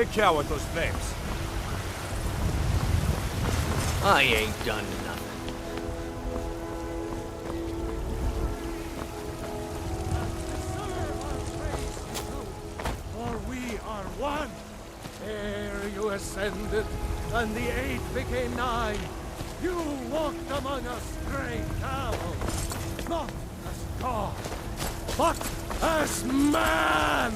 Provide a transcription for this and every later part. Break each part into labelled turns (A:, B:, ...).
A: take care with those flames.
B: I ain't done nothing.
C: For we are one. Ere you ascended, and the 8 became 9. You walked among us, great cows, not as God, but as man!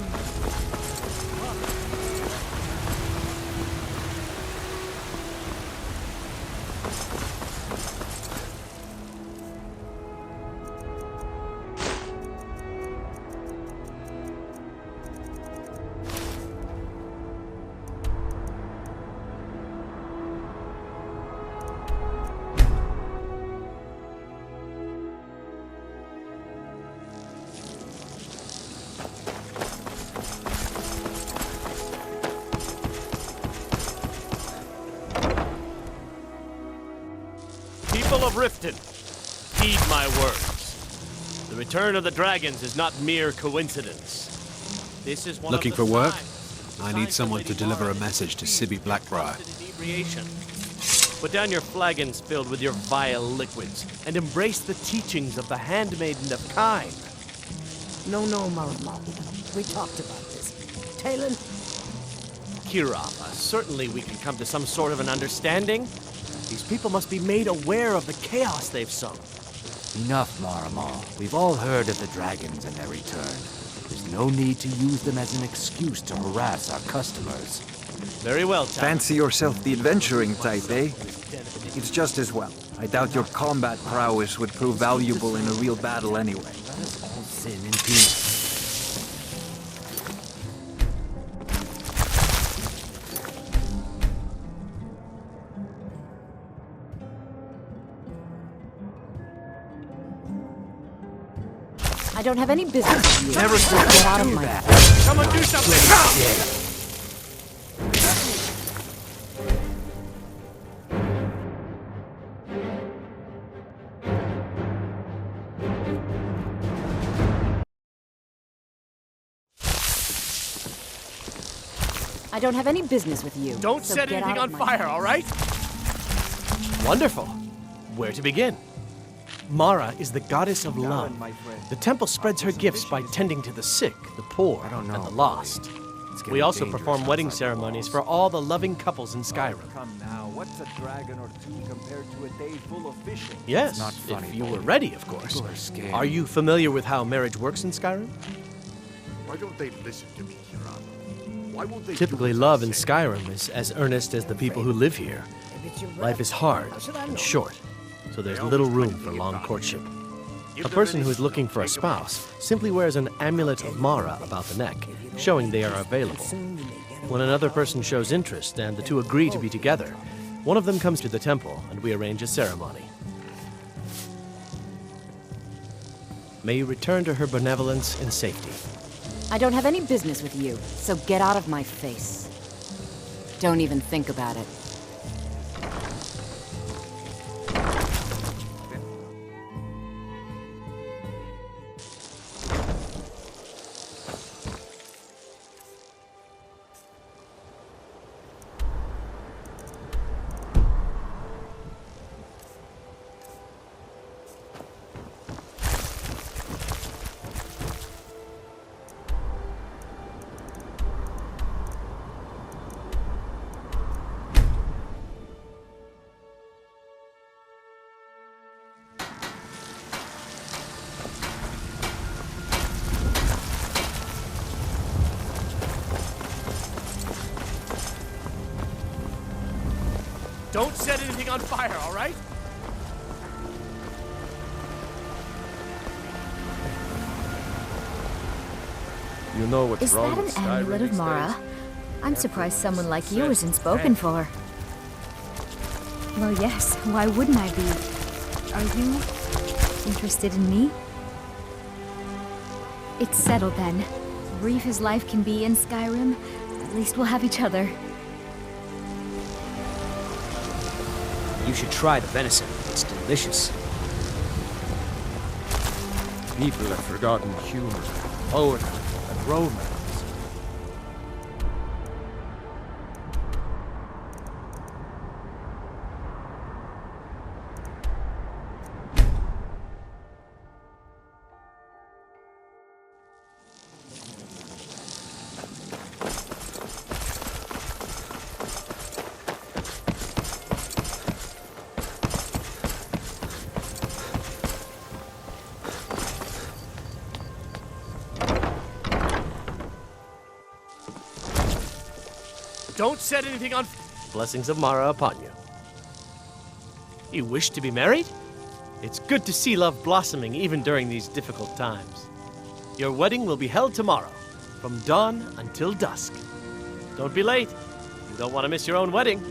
B: People of Riften, heed my words. The return of the dragons is not mere coincidence. This is one
D: Looking
B: of the
D: for work?
B: signs
D: I need someone to deliver a message to Sibby Blackbriar.
B: inebriation. Put down your flagons filled with your vile liquids and embrace the teachings of the handmaiden of Kine.
E: No, Maramo. We talked about this. Talon?
B: Kirava, certainly we can come to some sort of an understanding. These people must be made aware of the chaos they've sown.
F: Enough, Maramo. We've all heard of the dragons and their return. There's no need to use them as an excuse to harass our customers.
B: Very well, Talon.
G: Fancy yourself the adventuring type, eh? It's just as well. I doubt your combat prowess would prove valuable in a real battle anyway.
F: Let us all sin in peace.
E: I don't have any business with you.
F: Never
E: So get out of my
F: that.
B: Someone do something!
E: I don't have any business with you.
B: Don't
E: so
B: set
E: get
B: anything
E: out
B: on
E: of my
B: fire,
E: house.
B: all right? Wonderful. Where to begin? Mara is the goddess of love. The temple spreads her gifts by tending to the sick, the poor, and the lost. We also perform wedding ceremonies for all the loving couples in Skyrim.
A: Come now, what's a dragon or two compared to a day full of fishing?
B: Yes,
F: not funny,
B: if you
F: boy.
B: were ready, of course.
F: People are scared.
B: Are you familiar with how marriage works in Skyrim?
H: Why don't they listen to me, Kirama? Why won't they
B: Typically,
H: do as
B: love
H: I
B: in
H: say?
B: Skyrim is as earnest as the people who live here. Life is hard and short, so there's little room for long courtship. A person who is looking for a spouse simply wears an amulet of Mara about the neck, showing they are available. When another person shows interest and the two agree to be together, one of them comes to the temple and we arrange a ceremony. May you return to her benevolence in safety.
E: I don't have any business with you, so get out of my face. Don't even think about it.
B: Don't set anything on fire, all right?
A: You know what's
I: Is
A: wrong
I: that an
A: with Skyrim
I: amulet of
A: these
I: Mara?
A: days?
I: I'm surprised someone like you isn't spoken for. Well, yes, why wouldn't I be? Are you interested in me? It's settled then. Brief as life can be in Skyrim, at least we'll have each other.
J: You should try the venison. It's delicious.
A: People have forgotten humor, poetry, and romance.
B: don't set anything on... Blessings of Mara upon you. You wish to be married? It's good to see love blossoming even during these difficult times. Your wedding will be held tomorrow, from dawn until dusk. Don't be late. You don't want to miss your own wedding.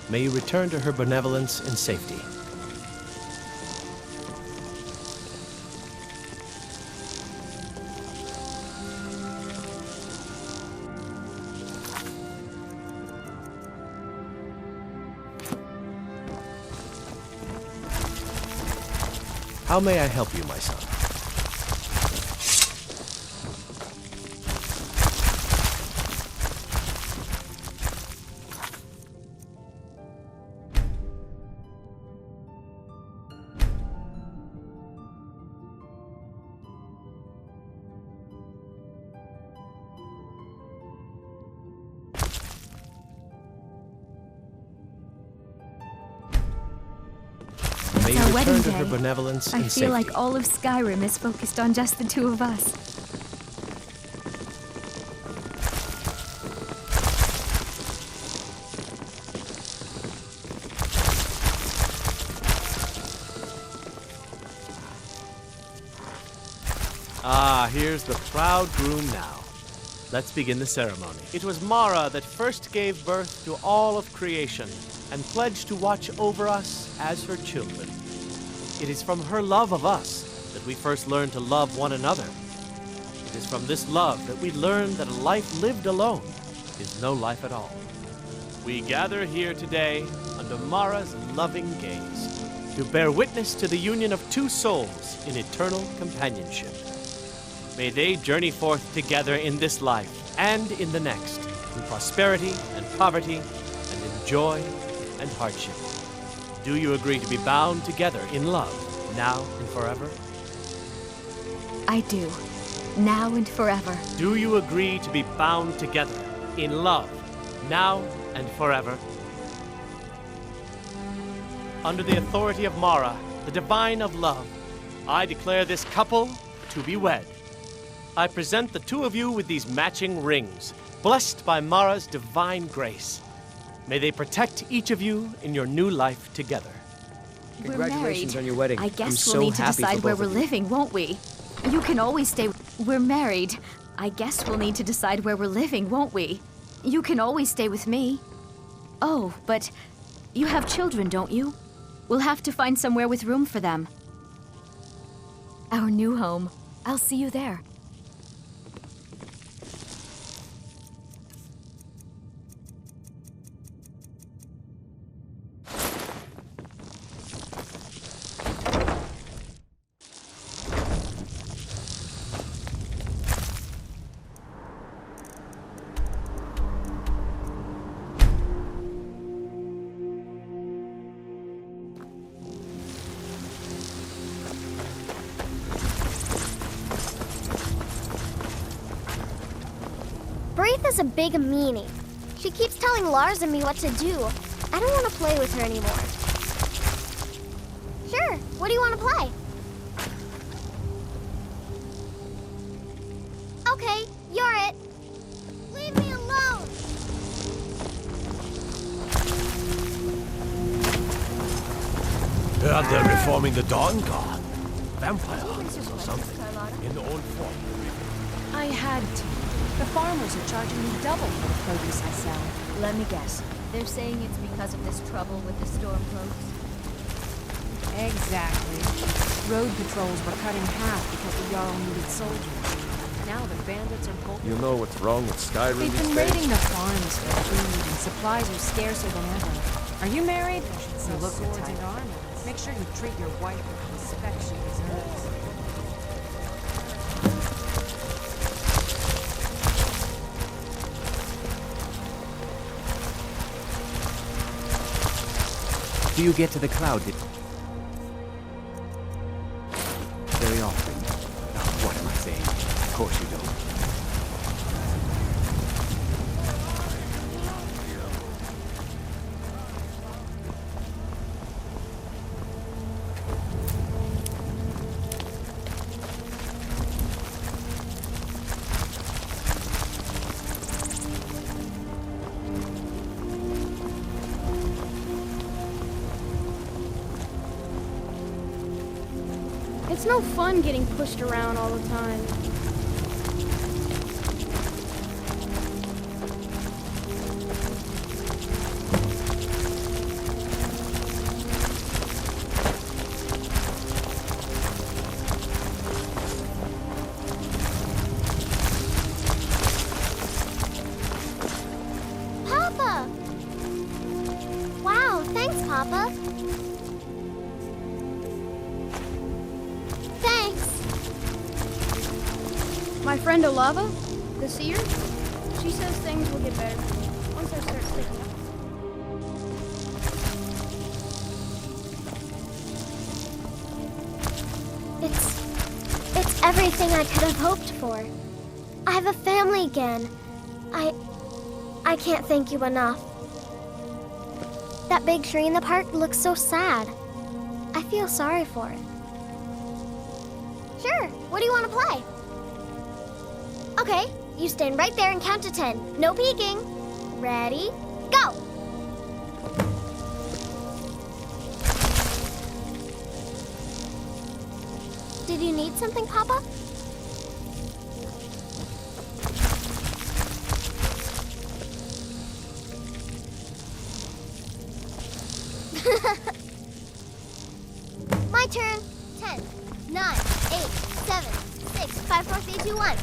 B: May you return to her benevolence in safety. How may I help you, my son? May you return to her benevolence
I: I
B: and
I: feel
B: safety.
I: like all of Skyrim is focused on just the two of us.
B: Ah, here's the proud groom now. Let's begin the ceremony. It was Mara that first gave birth to all of creation and pledged to watch over us as her children. It is from her love of us that we first learned to love one another. It is from this love that we learn that a life lived alone is no life at all. We gather here today under Mara's loving gaze to bear witness to the union of two souls in eternal companionship. May they journey forth together in this life and in the next, in prosperity and poverty, and in joy and hardship. Do you agree to be bound together in love, now and forever?
I: I do. Now and forever.
B: Do you agree to be bound together in love, now and forever? Under the authority of Mara, the divine of love, I declare this couple to be wed. I present the two of you with these matching rings, blessed by Mara's divine grace. May they protect each of you in your new life together.
J: Congratulations on your wedding.
I: I guess
J: I'm
I: we'll
J: so
I: need to
J: happy
I: decide
J: for
I: where
J: both
I: we're
J: of you.
I: living, won't we? You can always stay. We're married. I guess we'll need to decide where we're living, won't we? You can always stay with me. Oh, but you have children, don't you? We'll have to find somewhere with room for them. Our new home. I'll see you there.
K: Braitha's a big meanie. She keeps telling Lars and me what to do. I don't want to play with her anymore. Sure, what do you want to play? Okay, you're it. Leave me alone!
C: Heard they're reforming the Dawn Guard. Vampire hunters or something. In the old fort.
L: I had to. The farmers are charging me double for the produce I sell.
I: Let me guess. They're saying it's because of this trouble with the stormcloaks?
L: Exactly. Road patrols were cut in half because the Jarl needed soldiers. Now the bandits are bolting.
M: You know what's wrong with Skyrim
L: They've
M: these
L: been
M: days?
L: raiding the farms for food, and supplies are scarcer than ever. Are you married? You look the type. Make sure you treat your wife with the respect she deserves.
F: Do you get to the cloud? Very often. Oh, what am I saying? Of course you don't.
M: It's no fun getting pushed around all the time.
K: Papa! Wow, thanks, Papa. Thanks.
M: My friend Olava, the seer, she says things will get better once I start sticking.
K: It's everything I could have hoped for. I have a family again. I can't thank you enough. That big tree in the park looks so sad. I feel sorry for it. Sure, what do you want to play? Okay, you stand right there and count to 10. No peeking. Ready, go! Did you need something, Papa? My turn. 10, 9, 8, 7, 6, 5, 4, 3, 2, 1.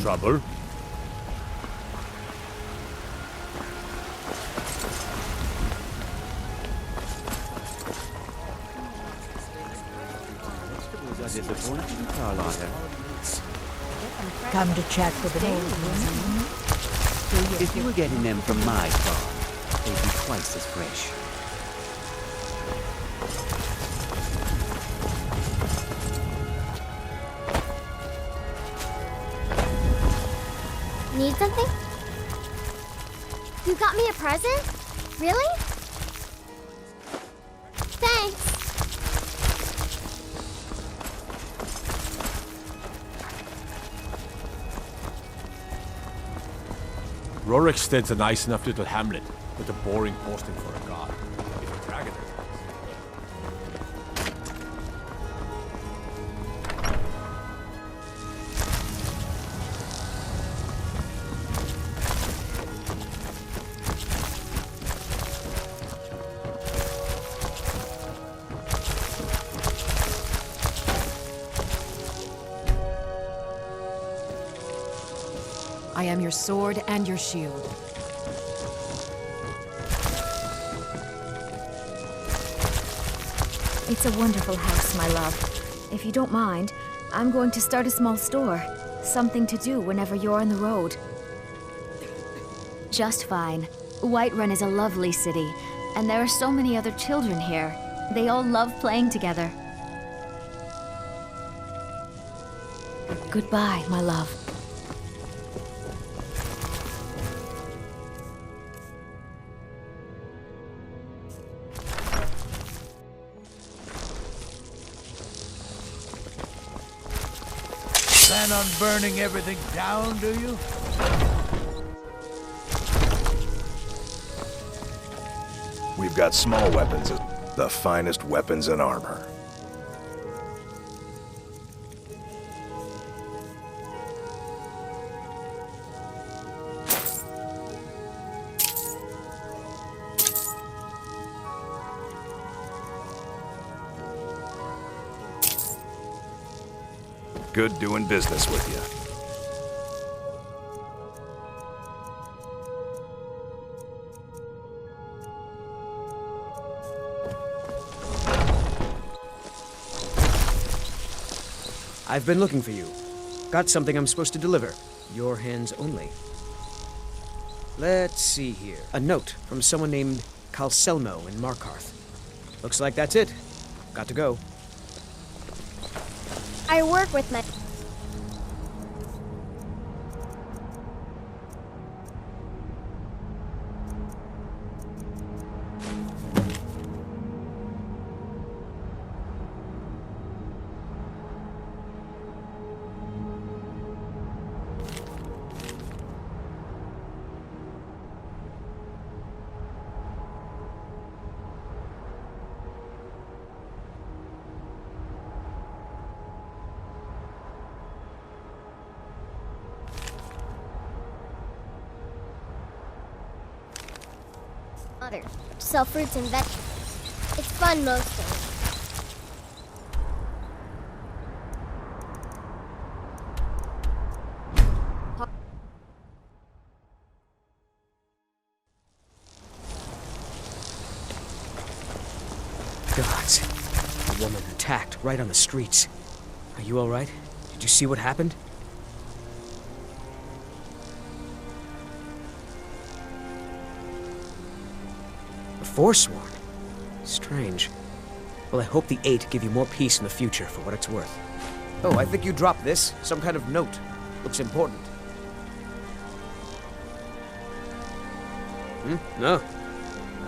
C: Trouble?
N: Come to chat with an old woman?
O: If you were getting them from my farm, they'd be twice as fresh.
K: Need something? You got me a present? Really? Thanks.
C: Rorikstead's a nice enough little hamlet, with a boring posting for a god. If a dragon is
L: I am your sword and your shield.
I: It's a wonderful house, my love. If you don't mind, I'm going to start a small store. Something to do whenever you're on the road. Just fine. Whiterun is a lovely city, and there are so many other children here. They all love playing together. Goodbye, my love.
P: Plan on burning everything down, do you?
Q: We've got small weapons, the finest weapons and armor. good doing business with you.
J: I've been looking for you. Got something I'm supposed to deliver. Your hands only. Let's see here. A note from someone named Calselmo in Markarth. Looks like that's it. Got to go.
K: I work with my... mother. Sell fruits and vegetables. It's fun most days.
J: Gods. A woman attacked right on the streets. Are you all right? Did you see what happened? A Forsworn? Strange. Well, I hope the Eight give you more peace in the future for what it's worth. Oh, I think you dropped this. Some kind of note. Looks important. No.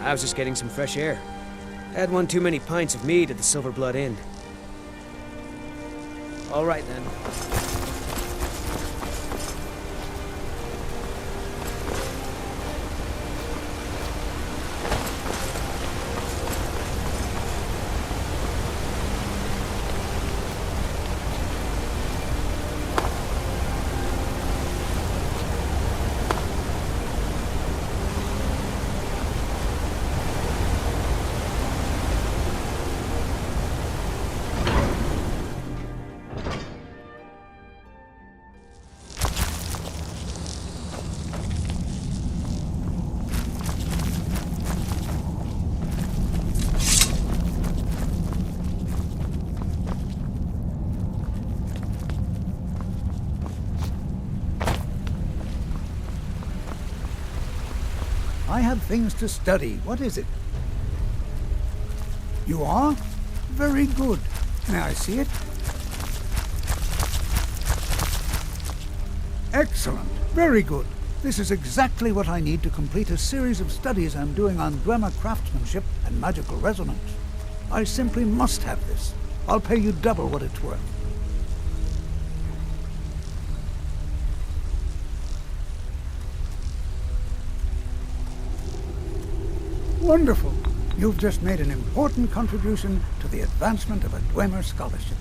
J: I was just getting some fresh air. Had one too many pints of mead at the Silver Blood Inn. All right, then.
P: I have things to study. What is it? You are? Very good. May I see it? Excellent. Very good. This is exactly what I need to complete a series of studies I'm doing on Dwemer craftsmanship and magical resonance. I simply must have this. I'll pay you double what it's worth. Wonderful. You've just made an important contribution to the advancement of a Dwemer scholarship.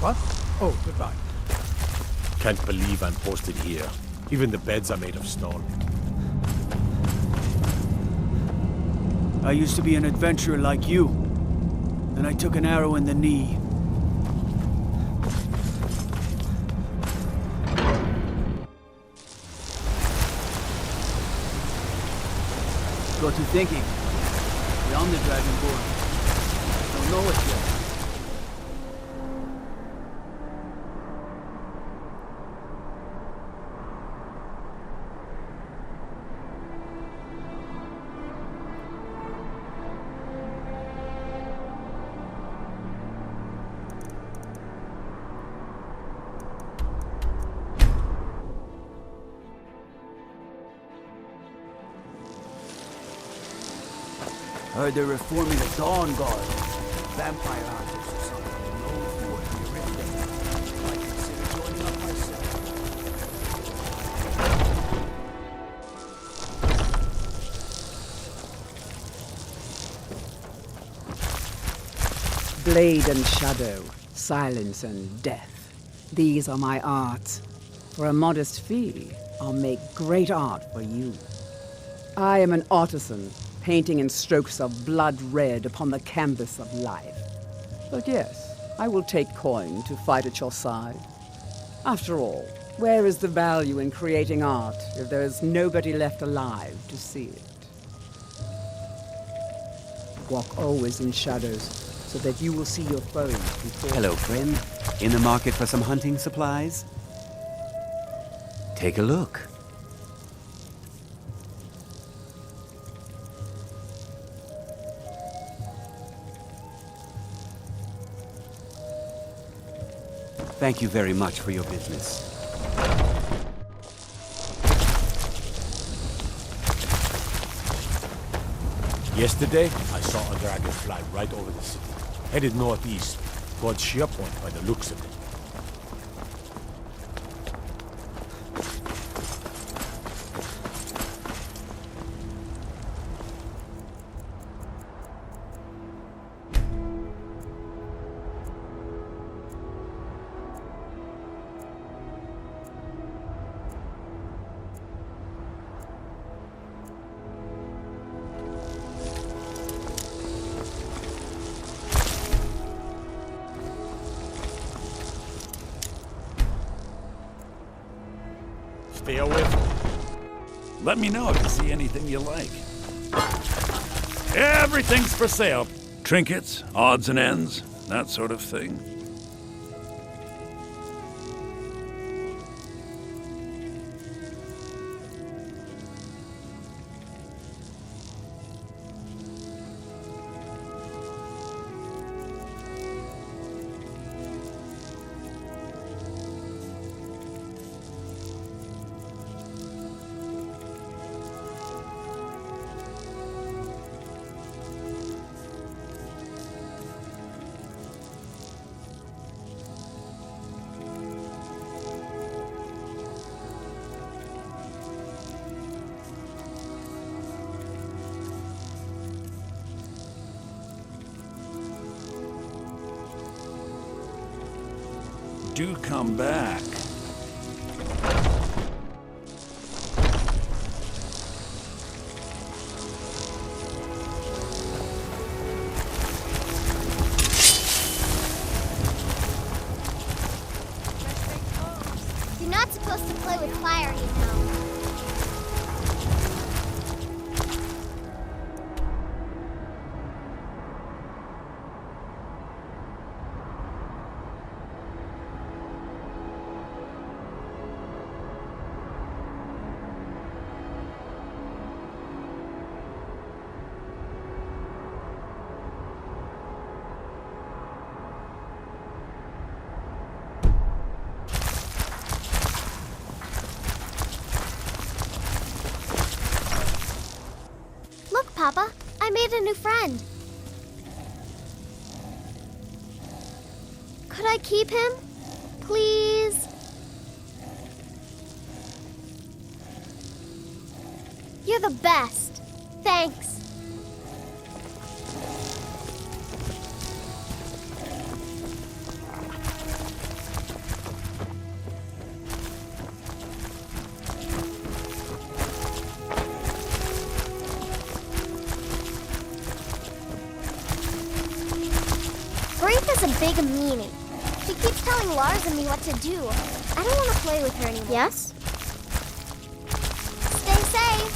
P: What? Oh, goodbye.
R: Can't believe I'm posted here. Even the beds are made of stone.
S: I used to be an adventurer like you. Then I took an arrow in the knee. Got to thinking. I'm the Dragonborn. Don't know it yet. Heard they're reforming the Dawn Guard. Vampire hunters or something. No fort in the Rift. I consider joining up myself.
T: Blade and shadow, silence and death. These are my arts. For a modest fee, I'll make great art for you. I am an artisan, painting in strokes of blood red upon the canvas of life. But yes, I will take coin to fight at your side. After all, where is the value in creating art if there is nobody left alive to see it? Walk always in shadows, so that you will see your foes before...
O: Hello, friend. In the market for some hunting supplies? Take a look. Thank you very much for your business.
R: Yesterday, I saw a dragon fly right over the city, headed northeast, towards SharePoint by the looks of it. Stay away from it.
U: Let me know if you see anything you like. Everything's for sale. Trinkets, odds and ends, that sort of thing. Do come back.
K: You're not supposed to play with fire, you know. Papa, I made a new friend. Could I keep him? Please? You're the best. Thanks. Is a big meanie. She keeps telling Lars and me what to do. I don't want to play with her anymore. Yes? Stay safe.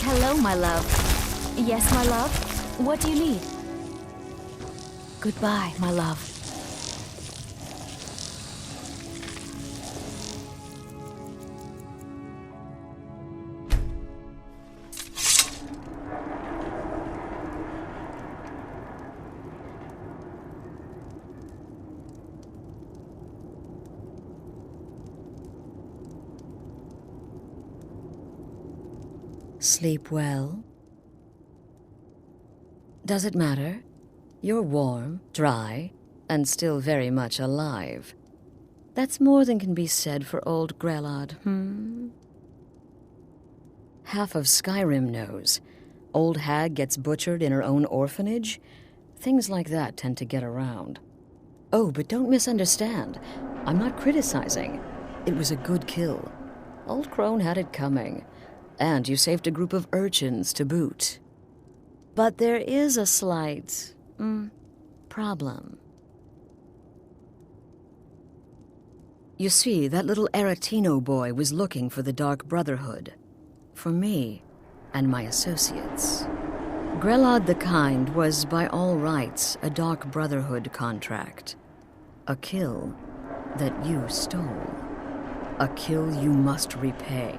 E: Hello, my love. Yes, my love? What do you need? Goodbye, my love. Sleep well? Does it matter? You're warm, dry, and still very much alive. That's more than can be said for old Grelod, Half of Skyrim knows. Old hag gets butchered in her own orphanage, Things like that tend to get around. Oh, but don't misunderstand. I'm not criticizing. It was a good kill. Old Crone had it coming. And you saved a group of urchins to boot. But there is a slight... problem. You see, that little Aretino boy was looking for the Dark Brotherhood. For me and my associates. Grelod the Kind was, by all rights, a Dark Brotherhood contract. A kill that you stole. A kill you must repay.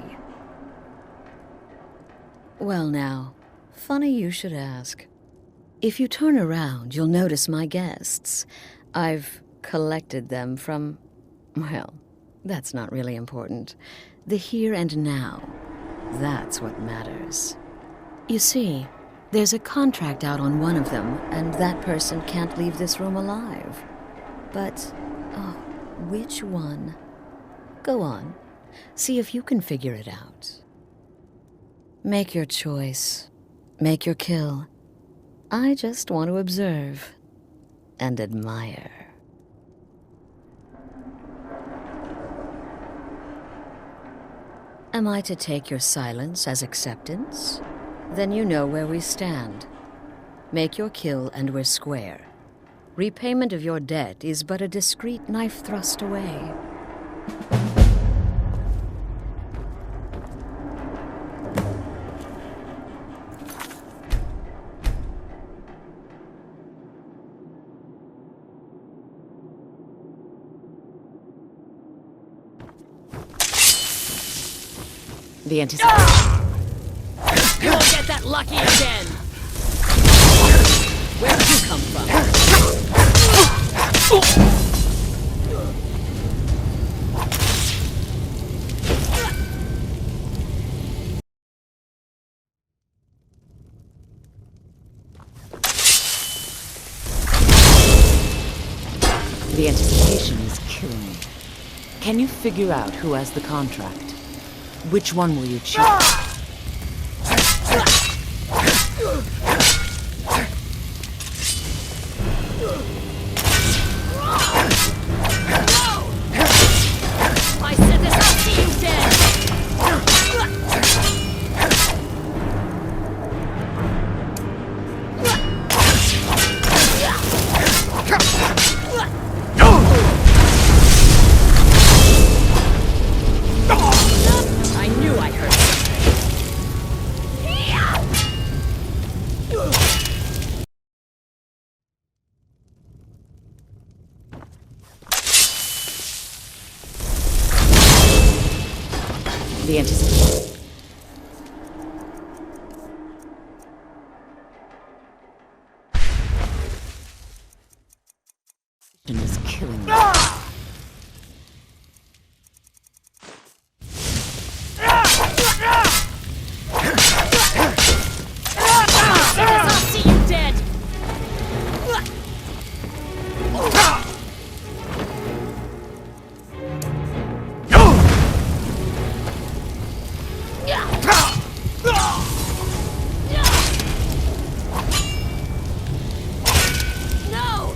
E: Well now, funny you should ask. If you turn around, you'll notice my guests. I've collected them from... well, that's not really important. The here and now. That's what matters. You see, there's a contract out on one of them, and that person can't leave this room alive. But, oh, which one? Go on. See if you can figure it out. Make your choice. Make your kill. I just want to observe and admire. Am I to take your silence as acceptance? Then you know where we stand. Make your kill and we're square. Repayment of your debt is but a discreet knife thrust away.
L: The anticipation. You won't get that lucky again! Where'd you come from? The anticipation is killing me. Can you figure out who has the contract? Which one will you choose? I said this, I'll see you dead! I knew I heard something. The anticipation. Is killing me. I'll see you dead. No!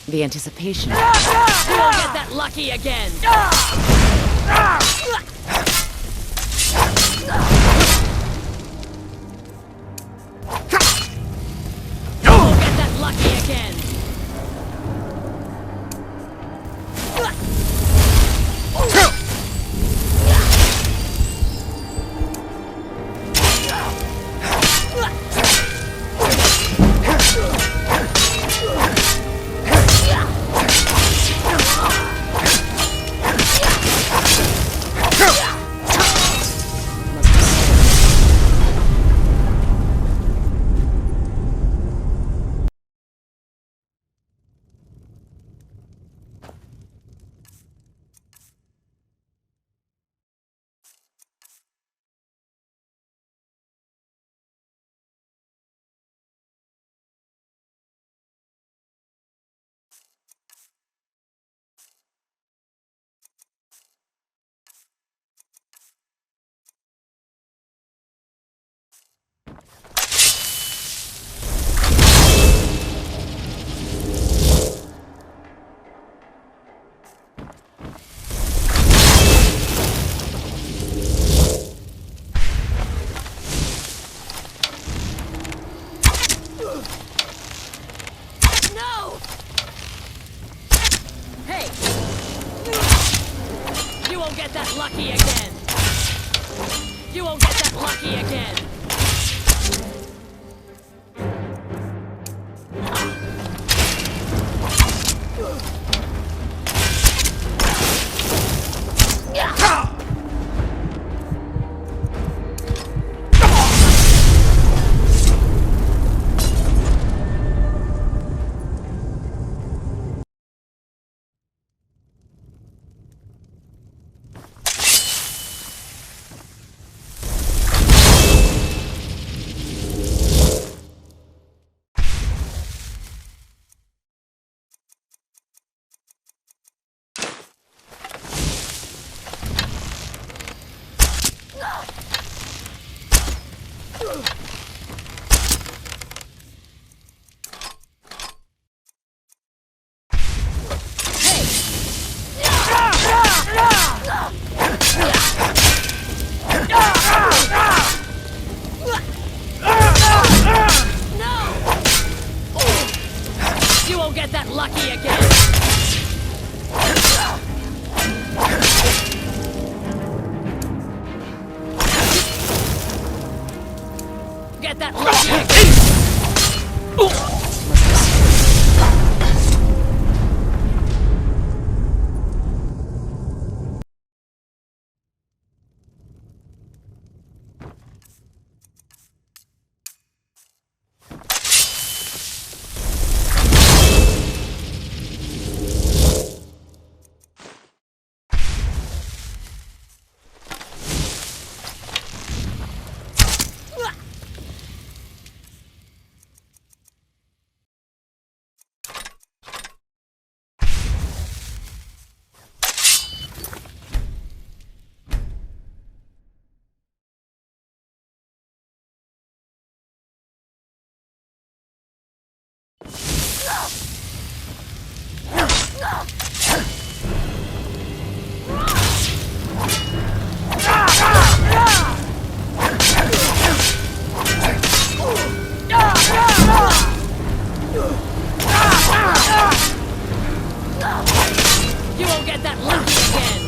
L: The anticipation. You won't get that lucky again! You won't get that lucky again!
D: won't get that lucky again! You won't get that lucky again! You won't get that lucky again! Get that lucky again! You won't get that lucky again!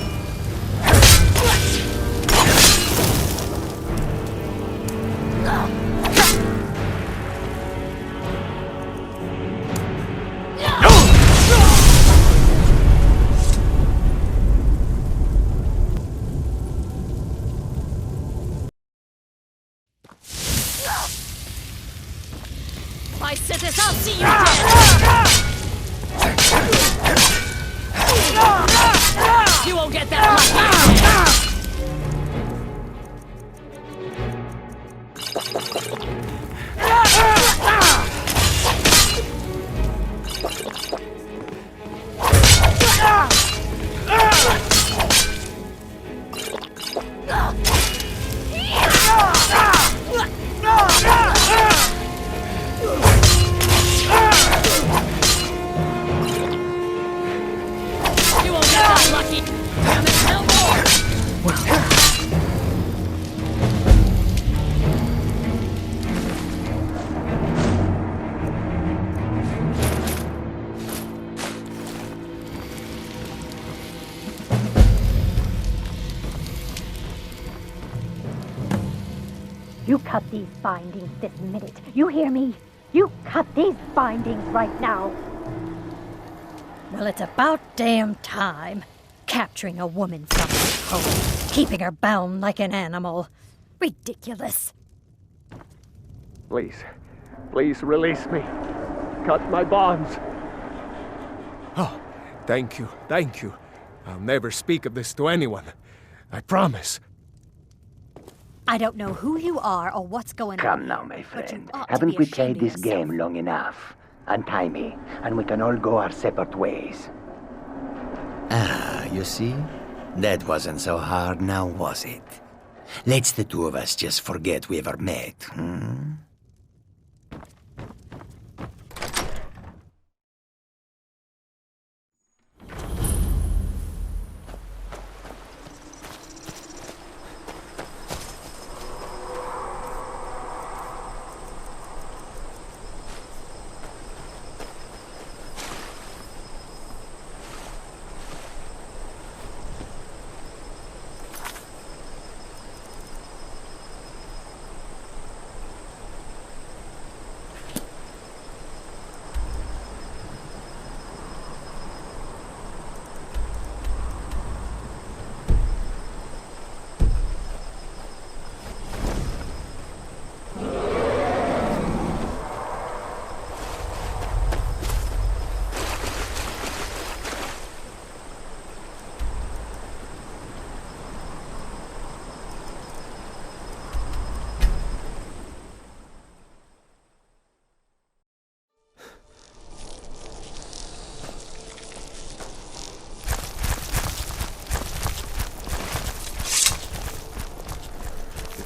D: My sitters, I'll see you dead! You won't get that lucky! Damn it, no more!
V: You cut these bindings this minute. You hear me? You cut these bindings right now. Well, it's about damn time. Capturing a woman from her home, keeping her bound like an animal. Ridiculous.
C: Please, please release me. Cut my bonds. Oh, thank you, thank you. I'll never speak of this to anyone. I promise.
V: I don't know who you are or what's going on.
W: Come now, my friend. Haven't we played this game long enough? Untie me, and we can all go our separate ways.
X: Ah, you see? That wasn't so hard now, was it? Let's the two of us just forget we ever met, hmm?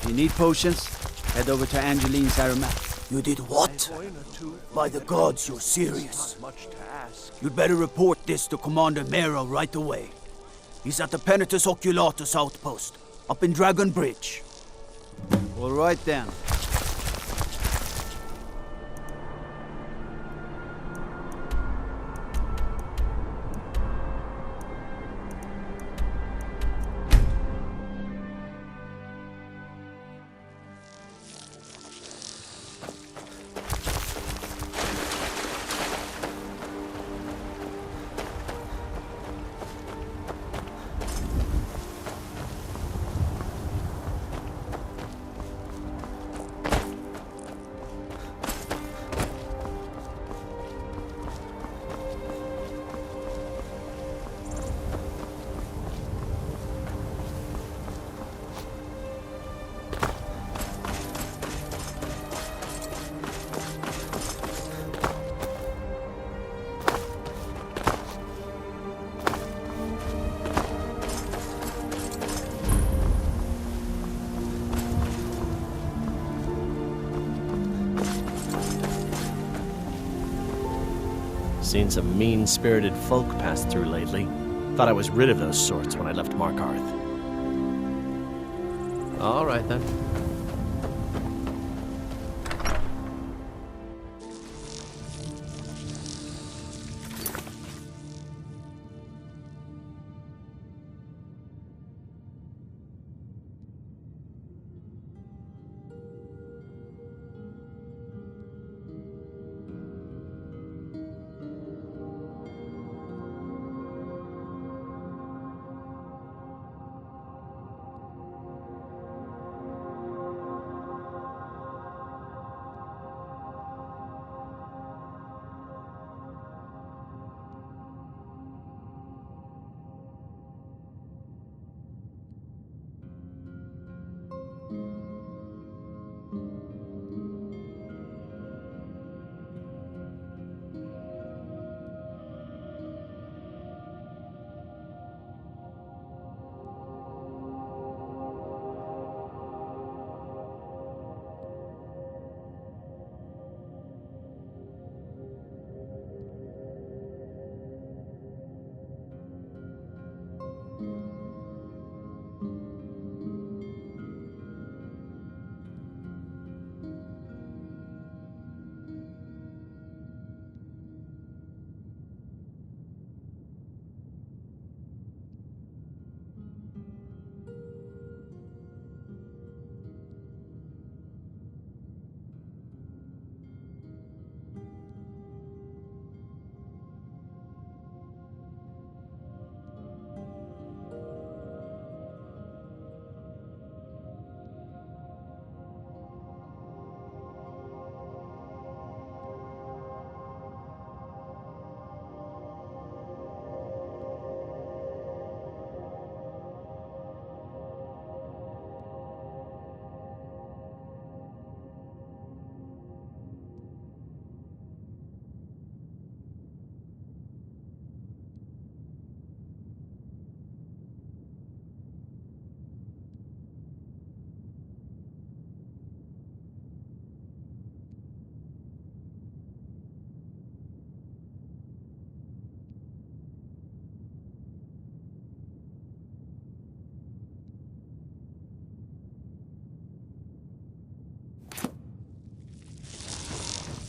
S: If you need potions, head over to Angeline's aromatic.
A: You did what? By the gods, you're serious. You'd better report this to Commander Mero right away. He's at the Penitus Oculatus outpost, up in Dragon Bridge.
S: All right then.
B: Seen some mean-spirited folk pass through lately. Thought I was rid of those sorts when I left Markarth. All right, then.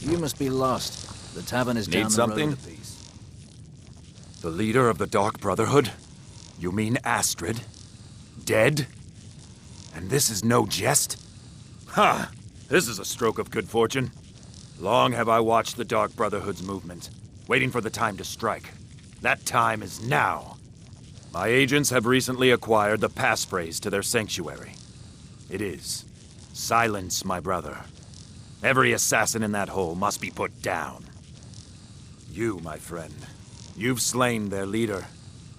F: You must be lost. The tavern is down
Q: Need
F: the
Q: something?
F: road a piece.
Q: The leader of the Dark Brotherhood? You mean Astrid? Dead? And this is no jest? Ha! This is a stroke of good fortune. Long have I watched the Dark Brotherhood's movement, waiting for the time to strike. That time is now. My agents have recently acquired the passphrase to their sanctuary. It is, "Silence, my brother." Every assassin in that hole must be put down. You, my friend, you've slain their leader.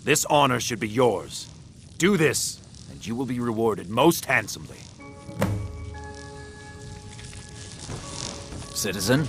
Q: This honor should be yours. Do this, and you will be rewarded most handsomely.
F: Citizen?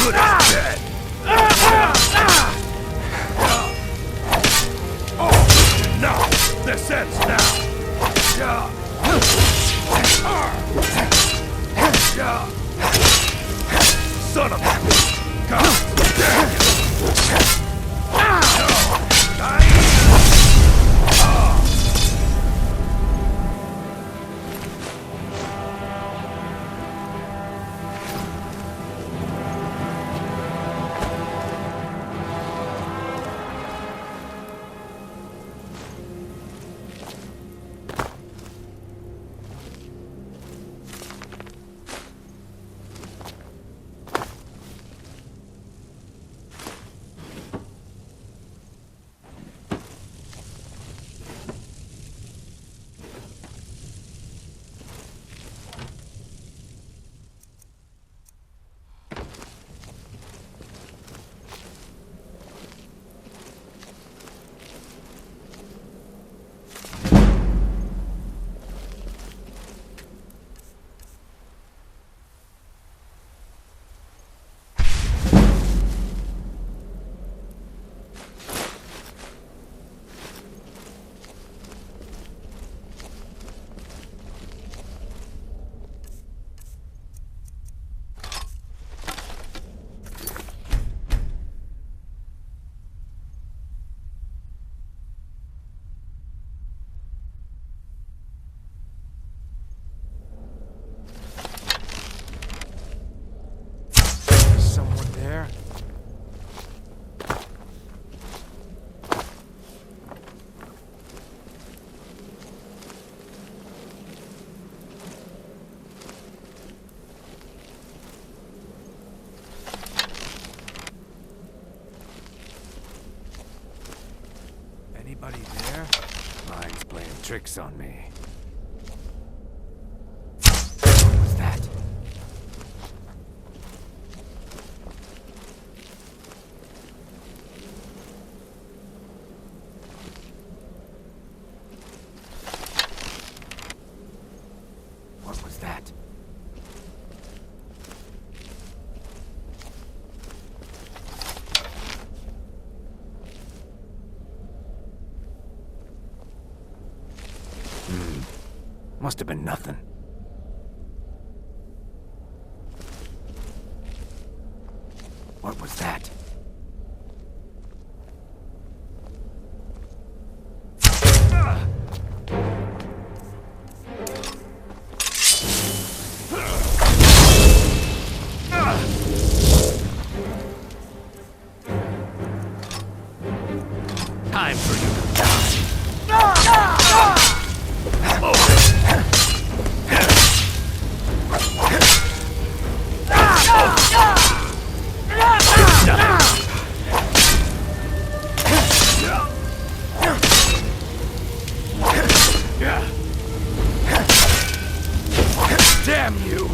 C: good as dead. Oh, no! This ends now! Son of a... God damn you!
F: Anybody there? Mine's playing tricks on me. What was that? What was that? Must have been nothing. What was that?
C: Time for you to die. Damn you!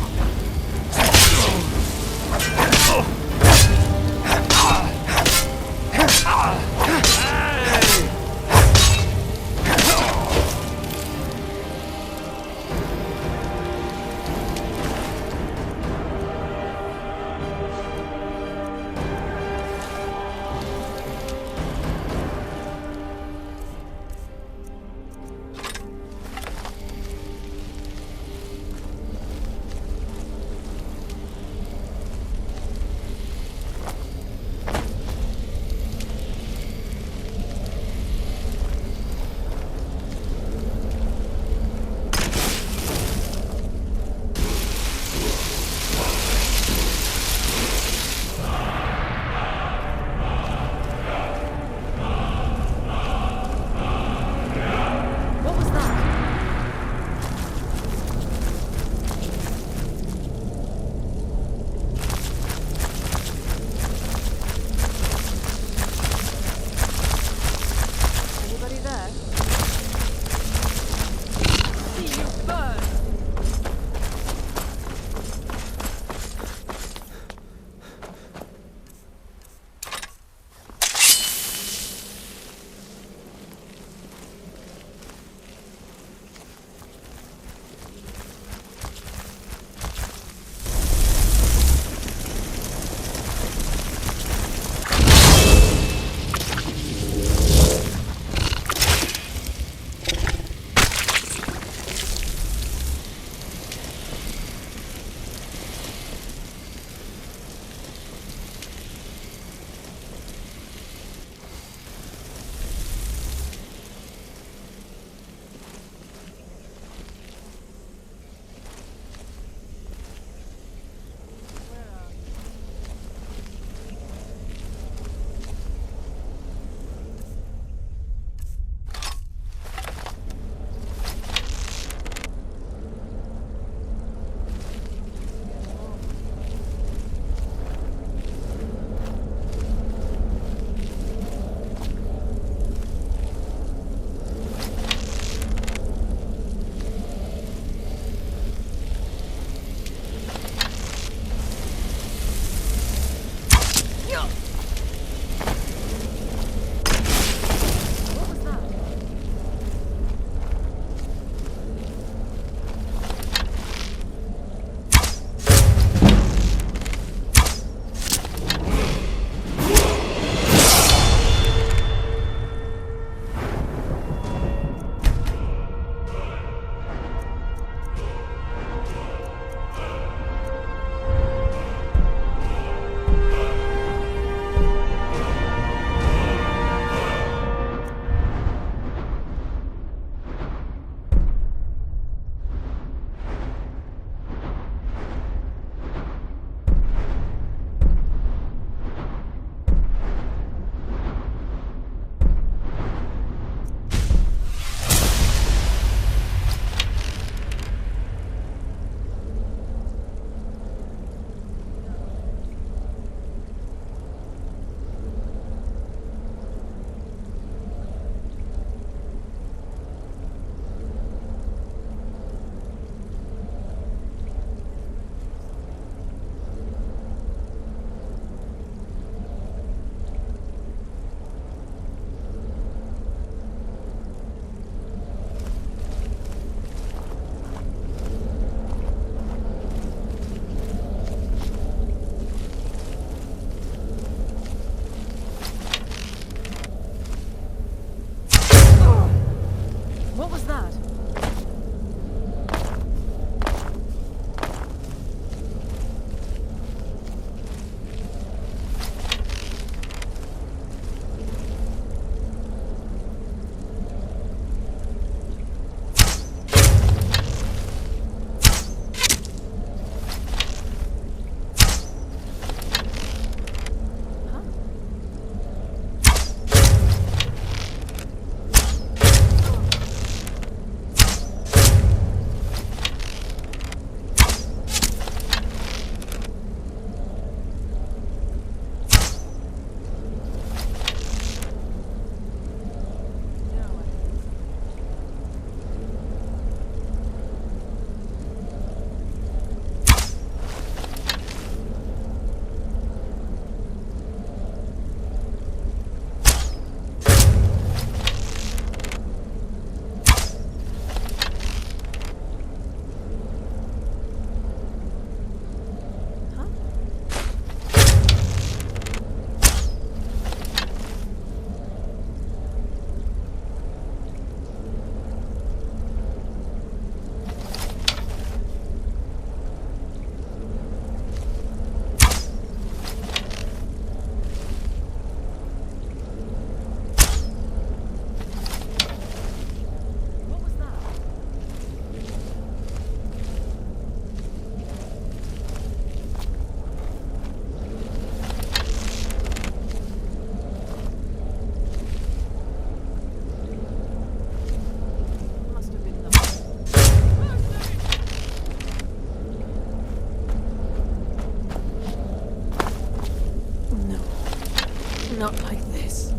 D: Not like this.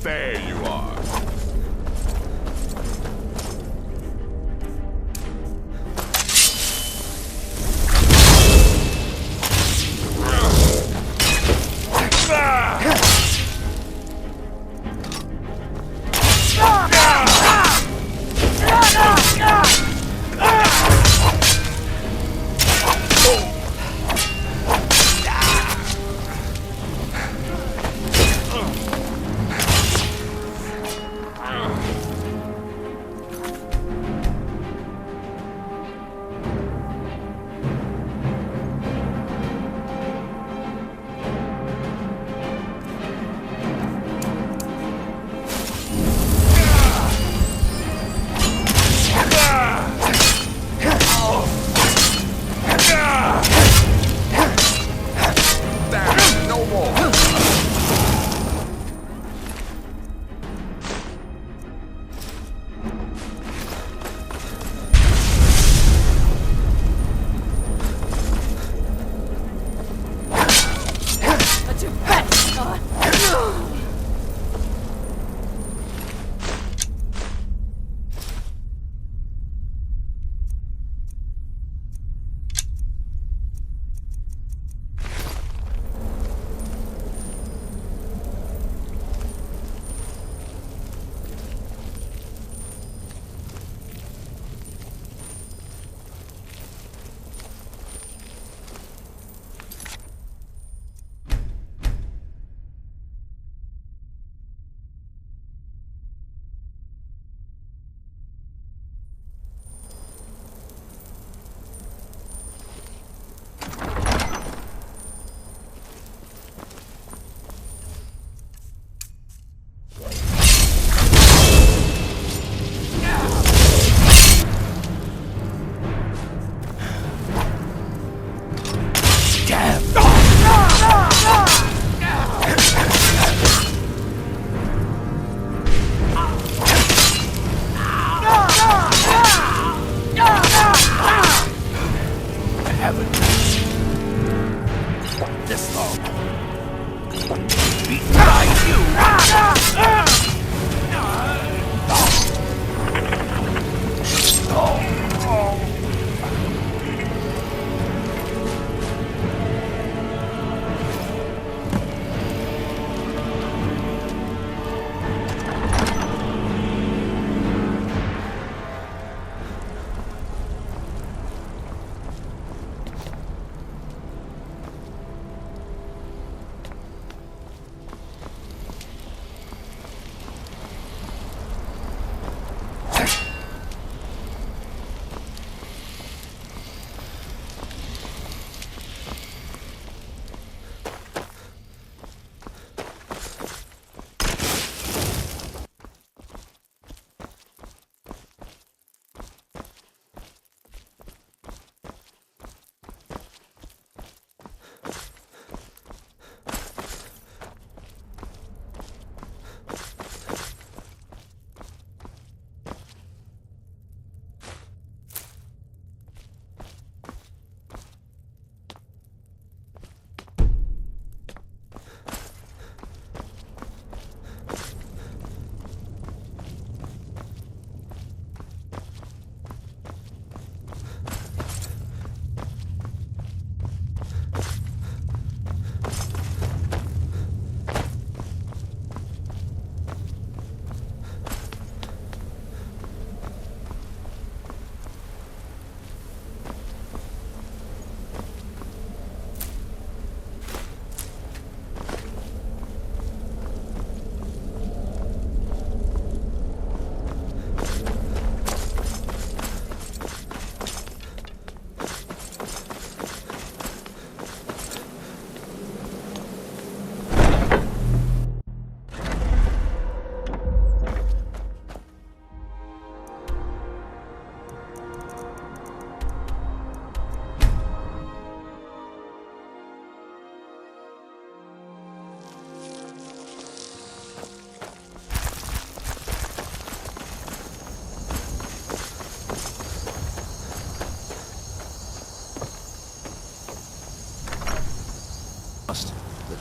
G: There you are.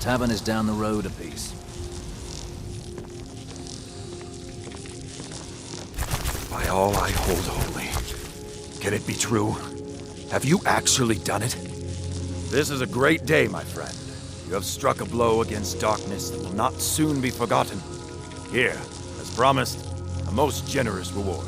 F: tavern is down the road a piece.
Q: By all I hold holy, can it be true? Have you actually done it? This is a great day, my friend. You have struck a blow against darkness that will not soon be forgotten. Here, as promised, a most generous reward.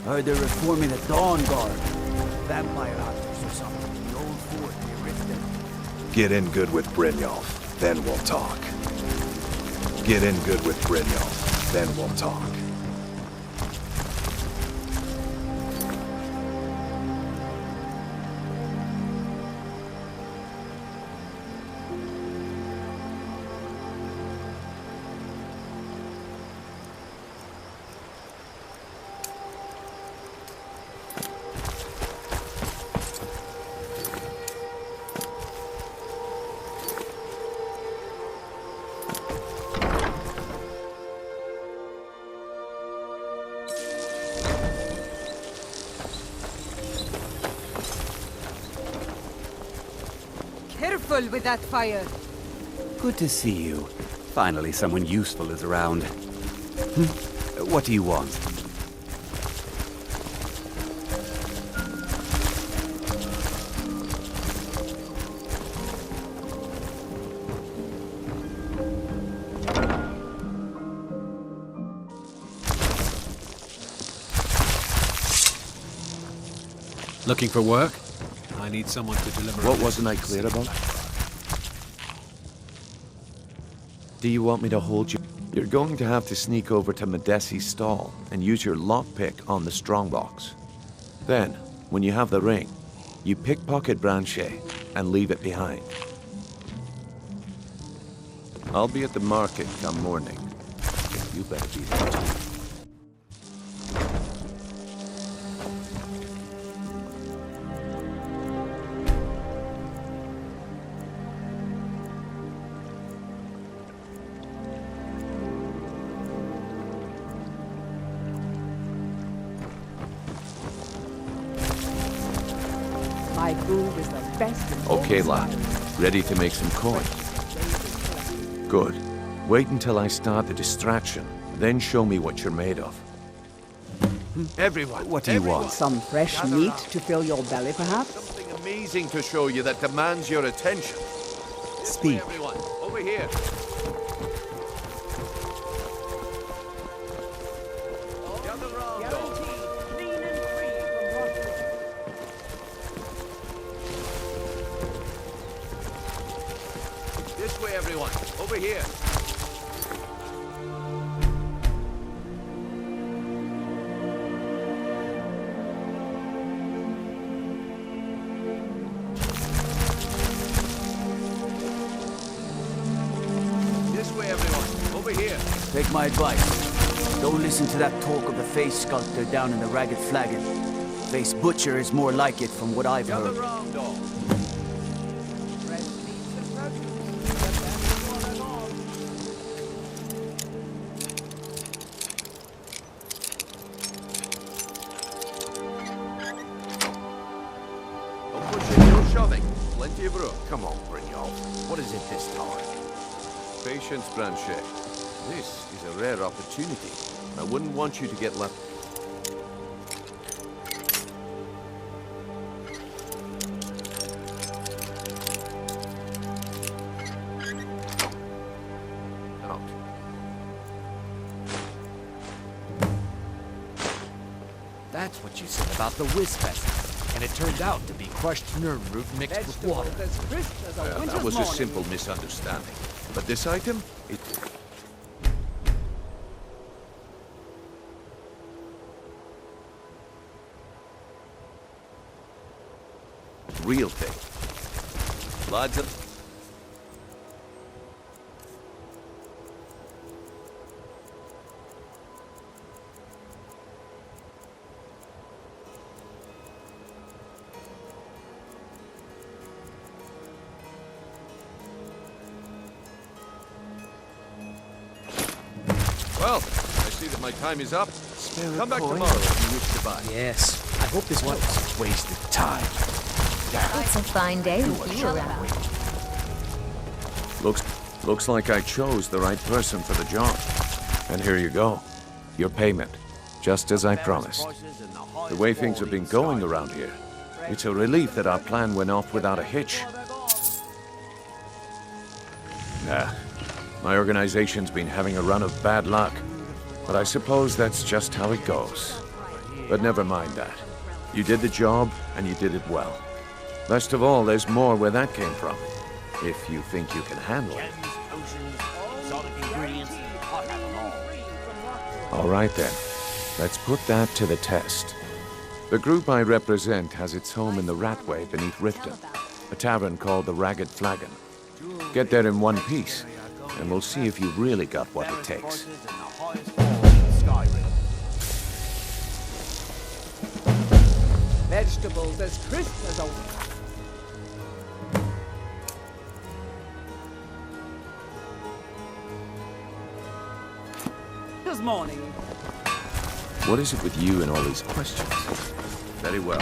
S: Heard they're reforming the Dawn Guard. Vampire hunters or something in the old fort near Riften.
G: Get in good with Brynjolf, then we'll talk. Get in good with Brynjolf, then we'll talk.
T: Careful with that fire.
O: Good to see you. Finally, someone useful is around. What do you want?
H: Looking for work? I need someone to deliver.
I: What wasn't I clear about? Do you want me to hold you? You're going to have to sneak over to Medesi's stall and use your lockpick on the strongbox. Then, when you have the ring, you pickpocket Branche and leave it behind. I'll be at the market come morning. You better be there too.
T: My food is the best in all
I: Okay, lad. Ready to make some coin? Good. Wait until I start the distraction, then show me what you're made of.
F: Everyone,
O: what do you want?
T: Some fresh meat to fill your belly, perhaps?
I: Something amazing to show you that demands your attention.
O: Speak.
I: Everyone, over here. This way, everyone. Over here. This way, everyone. Over here.
S: Take my advice. Don't listen to that talk of the face sculptor down in the Ragged Flagon. Face Butcher is more like it from what I've heard.
I: nothing. Plenty of room. Come on, Brynjolf. What is it this time? Patience, Blanchet. This is a rare opportunity. I wouldn't want you to get left. Out.
F: That's what you said about the Whiz Festival. And it turned out to be crushed nerve root mixed with water.
I: That was a simple misunderstanding. But this item, it... real thing. Lots of... Well, I see that my time is up. Come back tomorrow if you wish to buy.
F: Yes. I hope this was wasted time.
V: It's a fine day with you around.
I: Looks like I chose the right person for the job. And here you go. Your payment. Just as I promised. The way things have been going around here, it's a relief that our plan went off without a hitch. Nah. My organization's been having a run of bad luck. But I suppose that's just how it goes. But never mind that. You did the job, and you did it well. Best of all, there's more where that came from. If you think you can handle it. All right then. Let's put that to the test. The group I represent has its home in the Ratway beneath Riften, a tavern called the Ragged Flagon. Get there in one piece, and we'll see if you've really got what it takes.
T: Vegetables as crisp as a... This morning.
I: What is it with you and all these questions? Very well.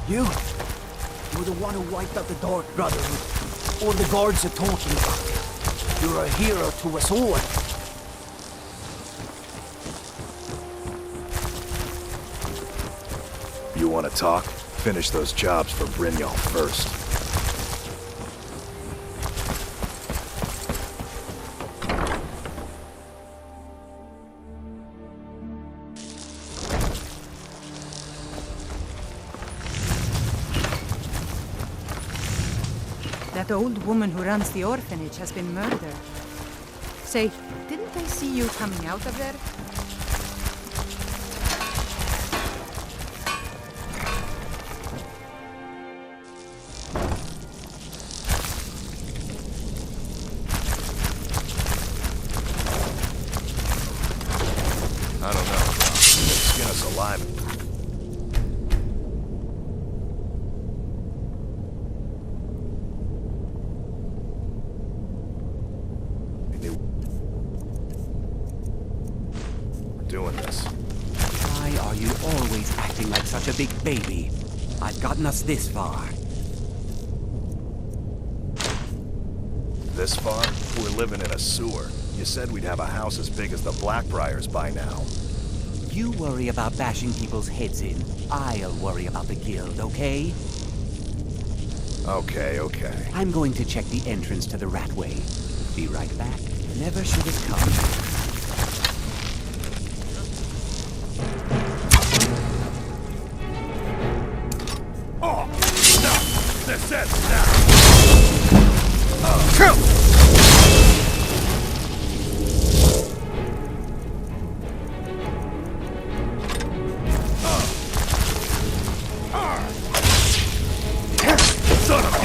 A: You? You're the one who wiped out the Dark Brotherhood. All the guards are talking about it. You're a hero to us all.
G: You want to talk? Finish those jobs for Brynjolf first.
L: That old woman who runs the orphanage has been murdered. Say, didn't I see you coming out of there?
G: I don't know. Skin us alive. Doing this.
O: Why are you always acting like such a big baby? I've gotten us this far.
G: This far? We're living in a sewer. You said we'd have a house as big as the Blackbriars by now.
O: You worry about bashing people's heads in. I'll worry about the guild, okay?
G: Okay.
O: I'm going to check the entrance to the Ratway. Be right back. Never should have come.
C: This ends now! Son of a...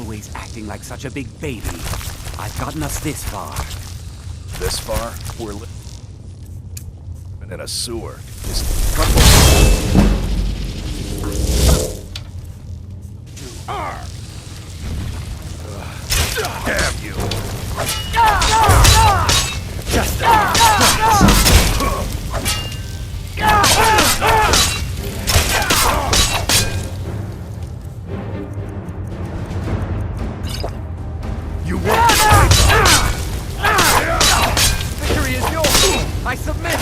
O: always acting like such a big baby. I've gotten us this far.
G: This far? We're living in a sewer. Damn you! Just you won't.
O: Victory is yours! I submit!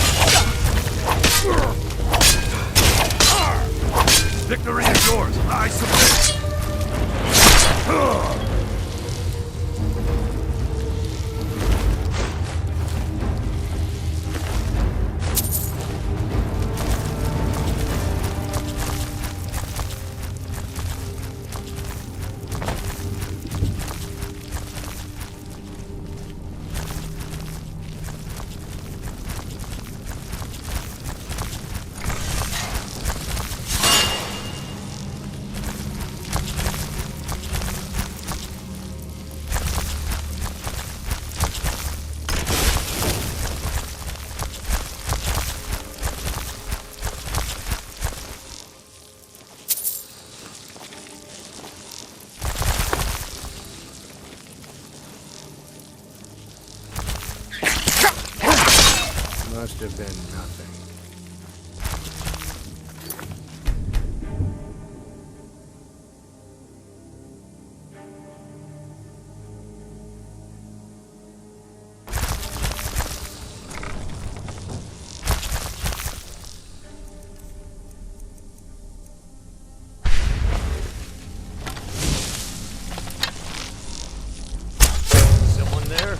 G: Victory is yours. I submit.
C: Must have been nothing.
B: Someone there?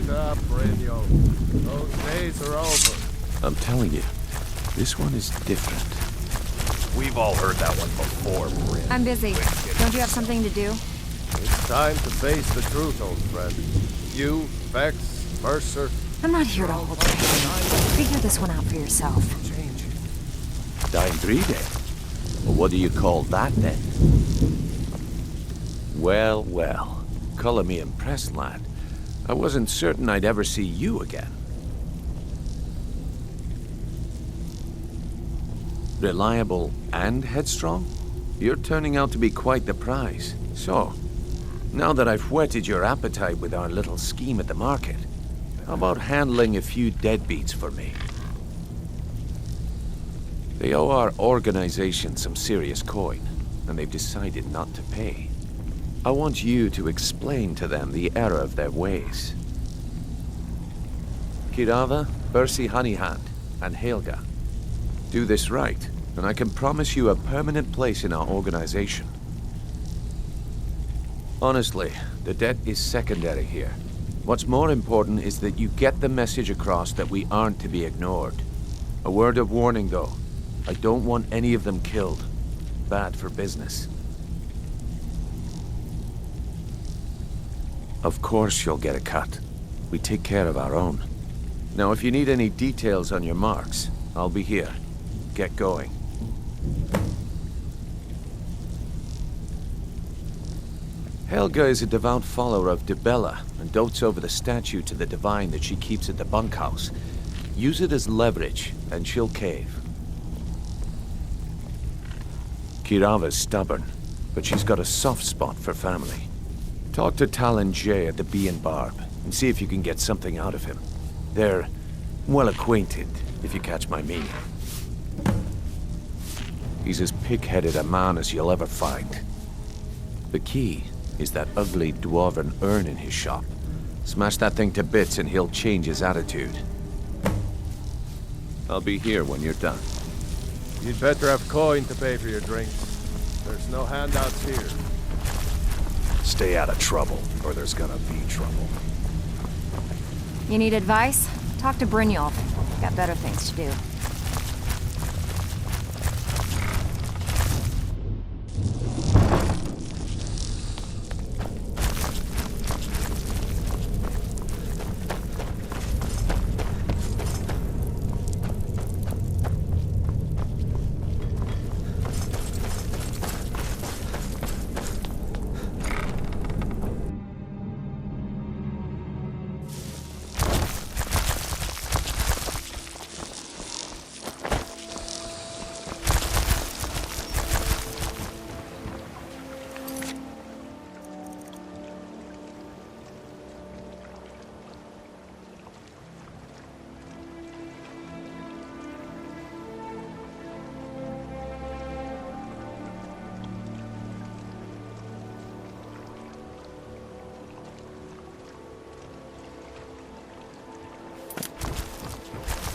C: Shut up, Brynjo. Those days are over.
I: I'm telling you, this one is different.
G: We've all heard that one before, Bryn.
L: I'm busy. Don't you have something to do?
C: It's time to face the truth, old friend. You, Vex, Mercer.
L: I'm not here to hold your hand. Figure this one out for yourself.
I: Daindride? Well, what do you call that, then? Well, well. Color me impressed, lad. I wasn't certain I'd ever see you again. Reliable and headstrong? You're turning out to be quite the prize. So, now that I've whetted your appetite with our little scheme at the market, how about handling a few deadbeats for me? They owe our organization some serious coin, and they've decided not to pay. I want you to explain to them the error of their ways. Kirava, Percy Honeyhand, and Helga. Do this right, and I can promise you a permanent place in our organization. Honestly, the debt is secondary here. What's more important is that you get the message across that we aren't to be ignored. A word of warning, though. I don't want any of them killed. Bad for business. Of course you'll get a cut. We take care of our own. Now, if you need any details on your marks, I'll be here. Get going. Helga is a devout follower of Dibella and dotes over the statue to the divine that she keeps at the bunkhouse. Use it as leverage, and she'll cave. Kirava's stubborn, but she's got a soft spot for family. Talk to Talon Jay at the Bee and Barb, and see if you can get something out of him. They're well acquainted, if you catch my meaning. He's as pig-headed a man as you'll ever find. The key is that ugly dwarven urn in his shop. Smash that thing to bits and he'll change his attitude. I'll be here when you're done.
C: You'd better have coin to pay for your drinks. There's no handouts here.
G: Stay out of trouble, or there's gonna be trouble.
L: You need advice? Talk to Brynjolf. Got better things to do.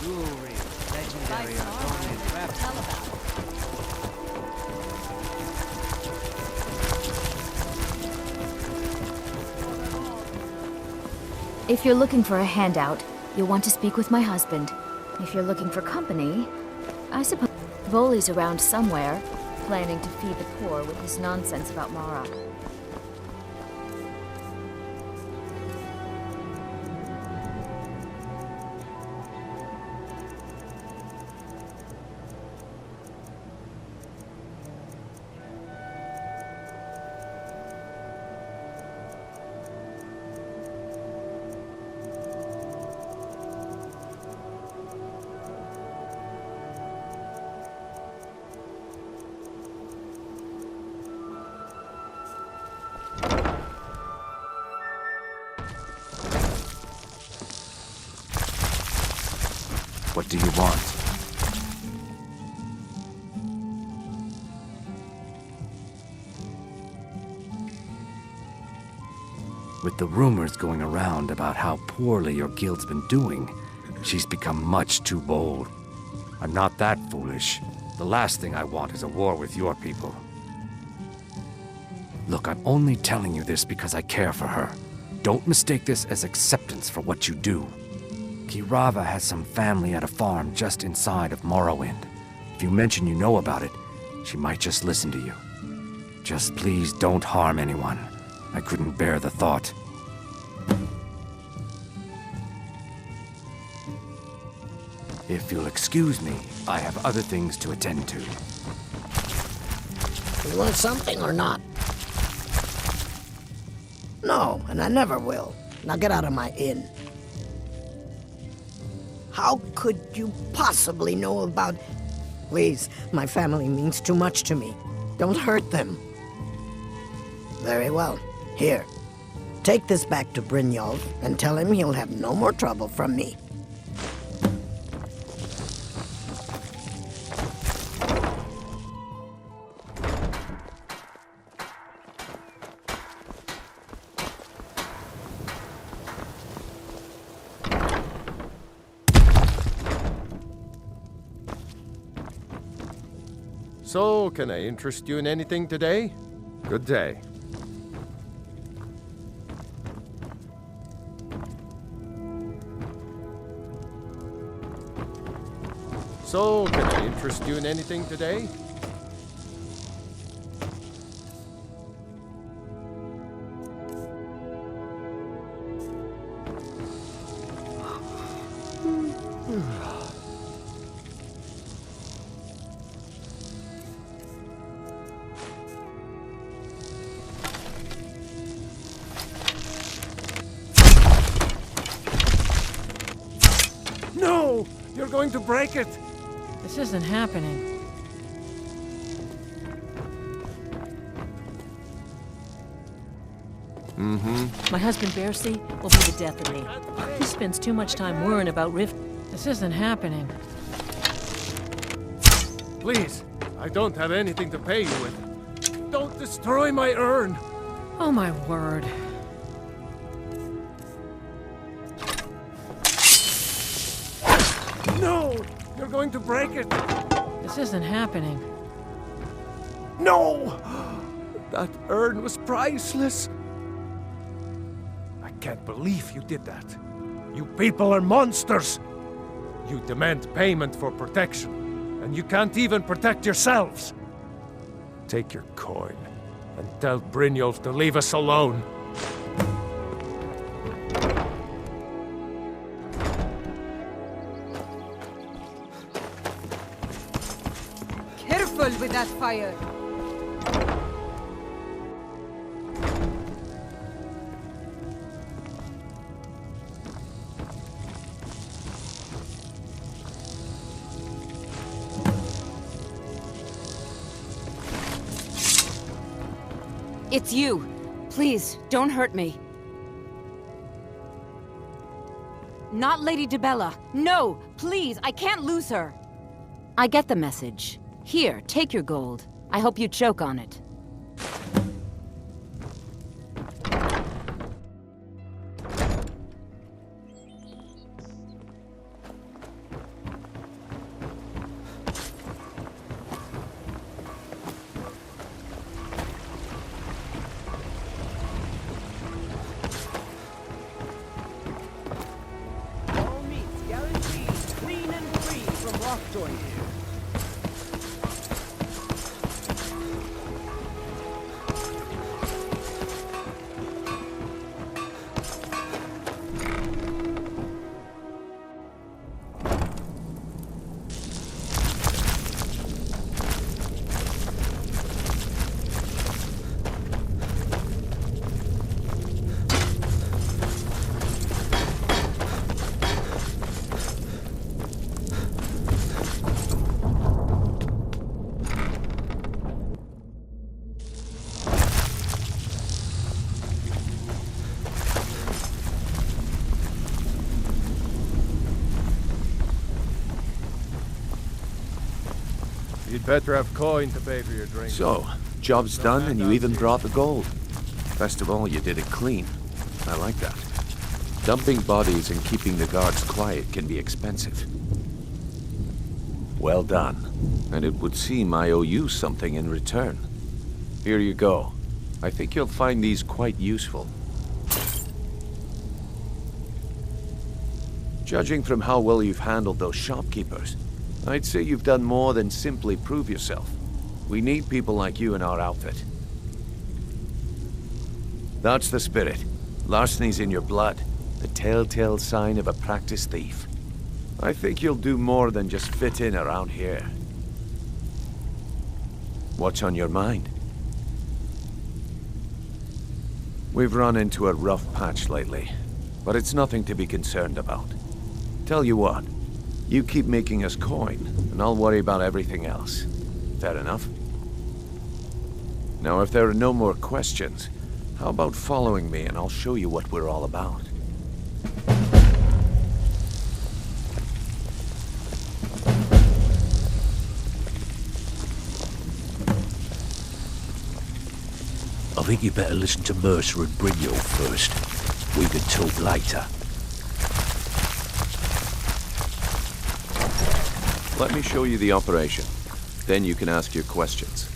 S: Jewelry, legendary Argonian craft. Tell about
J: it. If you're looking for a handout, you'll want to speak with my husband. If you're looking for company, I suppose Voli's around somewhere, planning to feed the poor with his nonsense about Mara.
F: What do you want? With the rumors going around about how poorly your guild's been doing, she's become much too bold. I'm not that foolish. The last thing I want is a war with your people. Look, I'm only telling you this because I care for her. Don't mistake this as acceptance for what you do. Kirava has some family at a farm just inside of Morrowind. If you mention you know about it, she might just listen to you. Just please don't harm anyone. I couldn't bear the thought. If you'll excuse me, I have other things to attend to.
M: You want something or not? No, and I never will. Now get out of my inn. How could you possibly know about... Please, my family means too much to me. Don't hurt them. Very well. Here. Take this back to Brynjolf and tell him he'll have no more trouble from me.
C: So, can I interest you in anything today? Good day. So, can I interest you in anything today? No! You're going to break it!
L: This isn't happening. My husband Bercy will be the death of me. He spends too much time worrying about Rift. This isn't happening.
C: Please, I don't have anything to pay you with. Don't destroy my urn!
L: Oh my word.
C: No! You're going to break it!
L: This isn't happening.
C: No! That urn was priceless! I can't believe you did that. You people are monsters! You demand payment for protection, and you can't even protect yourselves! Take your coin, and tell Brynjolf to leave us alone.
N: Careful with that fire!
L: It's you. Please, don't hurt me. Not Lady Dibella. No! Please, I can't lose her! I get the message. Here, take your gold. I hope you choke on it.
P: All meats guaranteed clean and free from Lockjoy.
C: You'd better have coin to pay for your drink.
I: So, job's done and you even brought the gold. Best of all, you did it clean. I like that. Dumping bodies and keeping the guards quiet can be expensive. Well done. And it would seem I owe you something in return. Here you go. I think you'll find these quite useful. Judging from how well you've handled those shopkeepers, I'd say you've done more than simply prove yourself. We need people like you in our outfit. That's the spirit. Larceny's in your blood, the telltale sign of a practiced thief. I think you'll do more than just fit in around here. What's on your mind? We've run into a rough patch lately, but it's nothing to be concerned about. Tell you what, you keep making us coin, and I'll worry about everything else. Fair enough? Now, if there are no more questions, how about following me and I'll show you what we're all about?
E: I think you better listen to Mercer and Brynjolf first. We can talk later.
I: Let me show you the operation. Then you can ask your questions.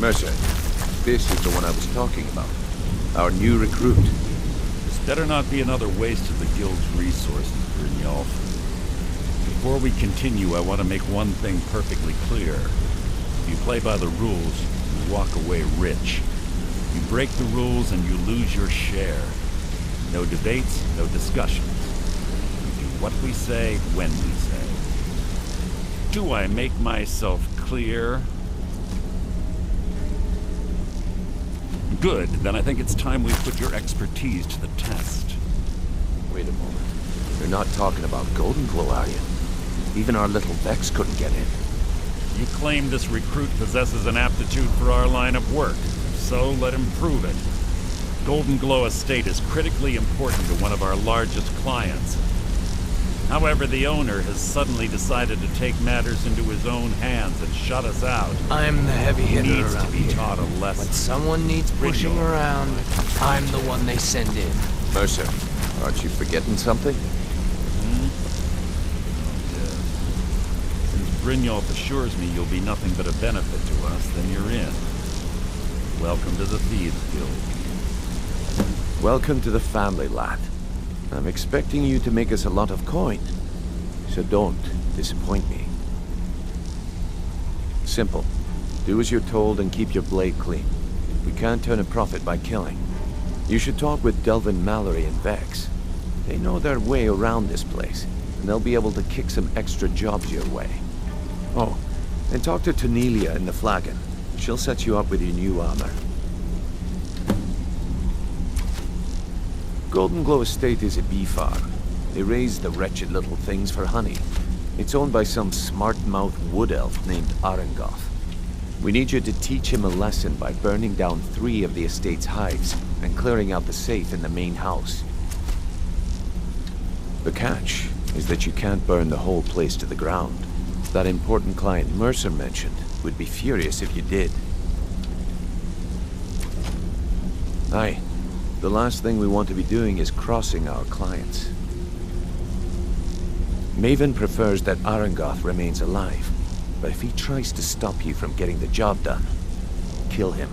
I: Mercer, this is the one I was talking about. Our new recruit.
K: This better not be another waste of the Guild's resources, Brynjolf. Before we continue, I want to make one thing perfectly clear. If you play by the rules, you walk away rich. You break the rules and you lose your share. No debates, no discussions. We do what we say, when we say. Do I make myself clear? Good, then I think it's time we put your expertise to the test.
I: Wait a moment. You're not talking about Golden Glow, are you? Even our little Vex couldn't get in.
K: You claim this recruit possesses an aptitude for our line of work. So let him prove it. Golden Glow Estate is critically important to one of our largest clients. However, the owner has suddenly decided to take matters into his own hands and shut us out.
F: I'm the heavy hitter
K: He needs
F: around
K: to be
F: here.
K: taught a lesson.
F: When someone needs pushing
K: Brynjolf.
F: around, I'm the one they send in.
I: Mercer, aren't you forgetting something?
K: Yes. Since Brynjolf assures me you'll be nothing but a benefit to us, then you're in. Welcome to the Thieves Guild.
I: Welcome to the family, lad. I'm expecting you to make us a lot of coin, so don't disappoint me. Simple. Do as you're told and keep your blade clean. We can't turn a profit by killing. You should talk with Delvin Mallory and Vex. They know their way around this place, and they'll be able to kick some extra jobs your way. Oh, and talk to Tonelia in the Flagon. She'll set you up with your new armor. Golden Glow Estate is a bee farm. They raise the wretched little things for honey. It's owned by some smart-mouthed wood elf named Arengoth. We need you to teach him a lesson by burning down 3 of the estate's hives and clearing out the safe in the main house. The catch is that you can't burn the whole place to the ground. That important client Mercer mentioned would be furious if you did. Aye. The last thing we want to be doing is crossing our clients. Maven prefers that Arengoth remains alive, but if he tries to stop you from getting the job done, kill him.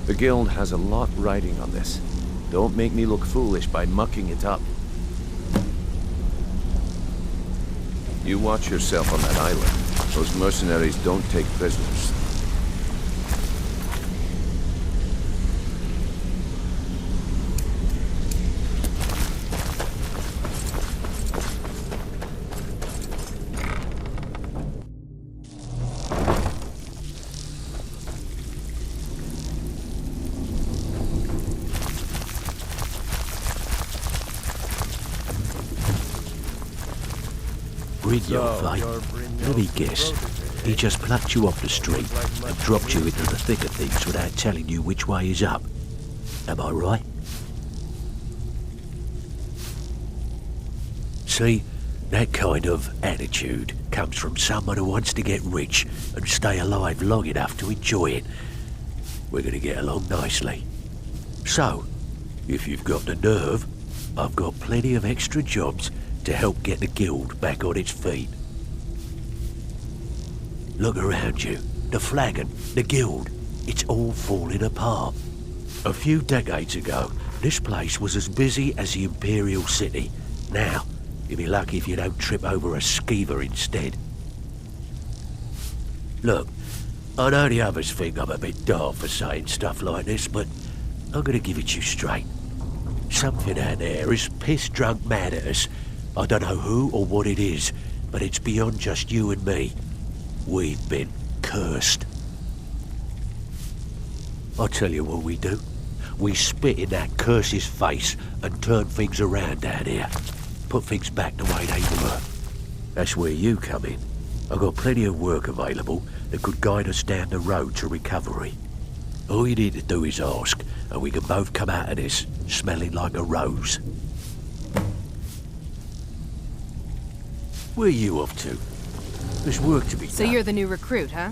I: The Guild has a lot riding on this. Don't make me look foolish by mucking it up. You watch yourself on that island. Those mercenaries don't take prisoners.
E: Brynjolf, eh? Let me guess. He just plucked you off the street and dropped you into the thick of things without telling you which way is up. Am I right? See, that kind of attitude comes from someone who wants to get rich and stay alive long enough to enjoy it. We're going to get along nicely. So, if you've got the nerve, I've got plenty of extra jobs to help get the guild back on its feet. Look around you. The flagon, the guild, it's all falling apart. A few decades ago, this place was as busy as the Imperial City. Now, you'll be lucky if you don't trip over a skeever instead. Look, I know the others think I'm a bit daft for saying stuff like this, but I'm gonna give it to you straight. Something out there is piss-drunk mad at us. I don't know who or what it is, but it's beyond just you and me. We've been cursed. I'll tell you what we do. We spit in that curse's face and turn things around down here. Put things back the way they were. That's where you come in. I've got plenty of work available that could guide us down the road to recovery. All you need to do is ask, and we can both come out of this smelling like a rose. Where are you off to? There's work to be done.
L: So you're the new recruit, huh?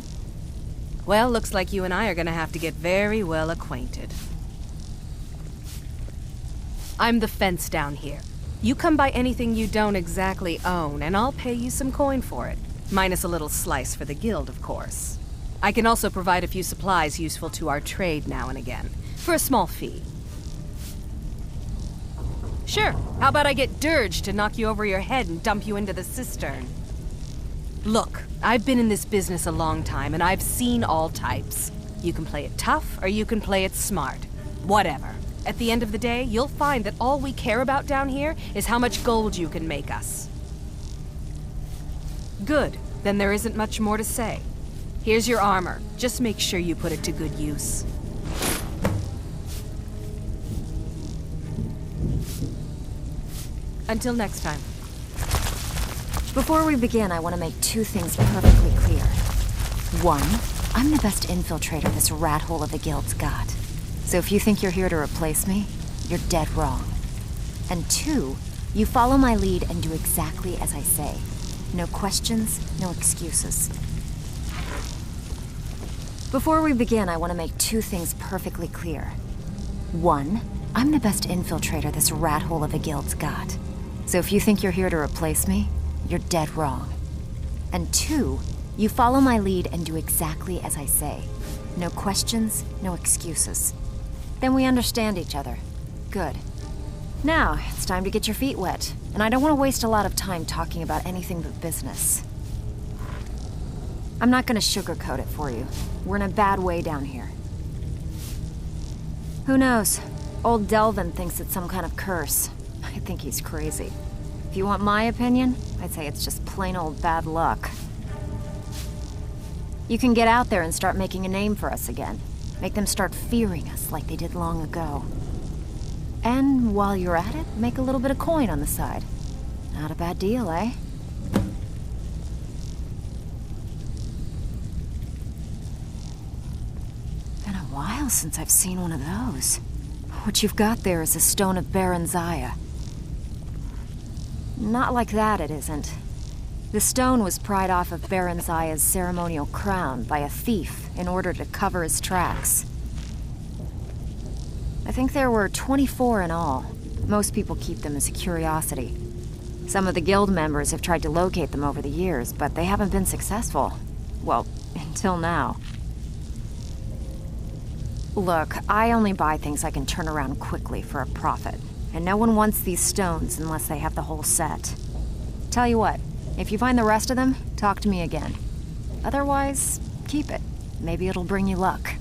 L: Well, looks like you and I are gonna have to get very well acquainted. I'm the fence down here. You come by anything you don't exactly own, and I'll pay you some coin for it. Minus a little slice for the guild, of course. I can also provide a few supplies useful to our trade now and again, for a small fee. Sure, how about I get Dirge to knock you over your head and dump you into the cistern? Look, I've been in this business a long time, and I've seen all types. You can play it tough, or you can play it smart. Whatever. At the end of the day, you'll find that all we care about down here is how much gold you can make us. Good. Then there isn't much more to say. Here's your armor. Just make sure you put it to good use. Until next time.
J: Before we begin, I want to make two things perfectly clear. One, I'm the best infiltrator this rat hole of the guild's got. So if you think you're here to replace me, you're dead wrong. And two, you follow my lead and do exactly as I say. No questions, no excuses. Before we begin, I want to make two things perfectly clear. One, I'm the best infiltrator this rat hole of the guild's got. So if you think you're here to replace me, you're dead wrong. And two, you follow my lead and do exactly as I say. No questions, no excuses. Then we understand each other. Good. Now, it's time to get your feet wet. And I don't want to waste a lot of time talking about anything but business. I'm not going to sugarcoat it for you. We're in a bad way down here. Who knows? Old Delvin thinks it's some kind of curse. I think he's crazy. If you want my opinion, I'd say it's just plain old bad luck. You can get out there and start making a name for us again. Make them start fearing us like they did long ago. And while you're at it, make a little bit of coin on the side. Not a bad deal, eh? Been a while since I've seen one of those. What you've got there is a stone of Baron Zaya. Not like that, it isn't. The stone was pried off of Baron Zaya's ceremonial crown by a thief in order to cover his tracks. I think there were 24 in all. Most people keep them as a curiosity. Some of the guild members have tried to locate them over the years, but they haven't been successful. Well, until now. Look, I only buy things I can turn around quickly for a profit. And no one wants these stones unless they have the whole set. Tell you what, if you find the rest of them, talk to me again. Otherwise, keep it. Maybe it'll bring you luck.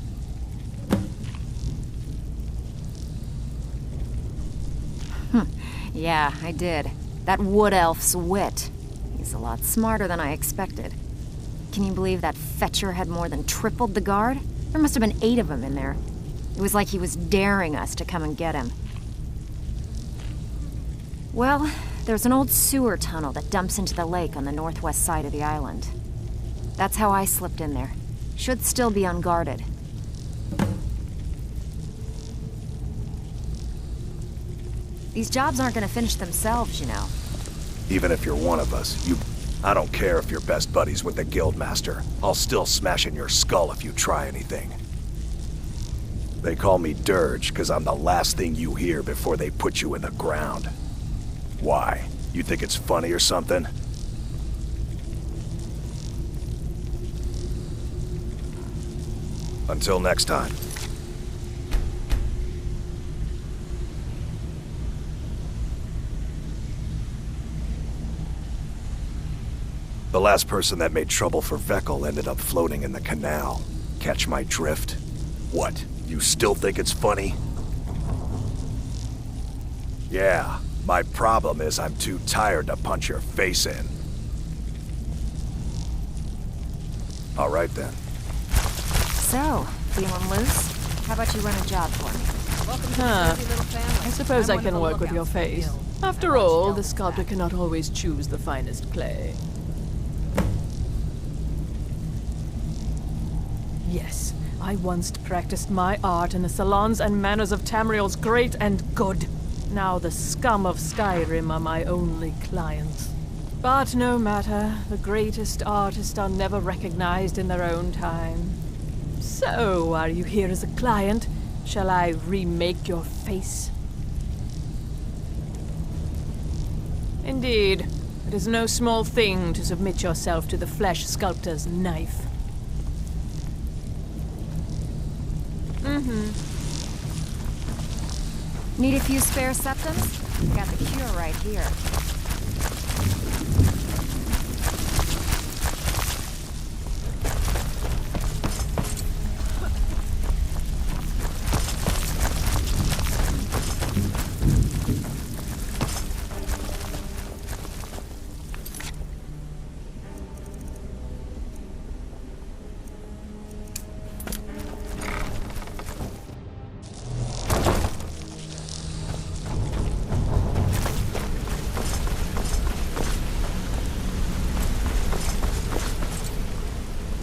J: Yeah, I did. That wood elf's wit. He's a lot smarter than I expected. Can you believe that fetcher had more than tripled the guard? There must have been 8 of them in there. It was like he was daring us to come and get him. Well, There's an old sewer tunnel that dumps into the lake on the northwest side of the island. That's how I slipped in there. Should still be unguarded. These jobs aren't gonna finish themselves, you know.
G: Even if you're one of us, I don't care if you're best buddies with the Guildmaster. I'll still smash in your skull if you try anything. They call me Dirge because I'm the last thing you hear before they put you in the ground. Why? You think it's funny or something? Until next time. The last person that made trouble for Vekkel ended up floating in the canal. Catch my drift? What? You still think it's funny? Yeah, my problem is I'm too tired to punch your face in. All right then.
J: So, feeling loose? How about you run a job for me?
R: Huh. I suppose I can work with your face. After all, the sculptor cannot always choose the finest clay. Yes, I once practiced my art in the salons and manners of Tamriel's great and good. Now the scum of Skyrim are my only clients. But no matter, the greatest artists are never recognized in their own time. So, are you here as a client? Shall I remake your face? Indeed, it is no small thing to submit yourself to the flesh sculptor's knife.
J: Need a few spare septums? Got the cure right here.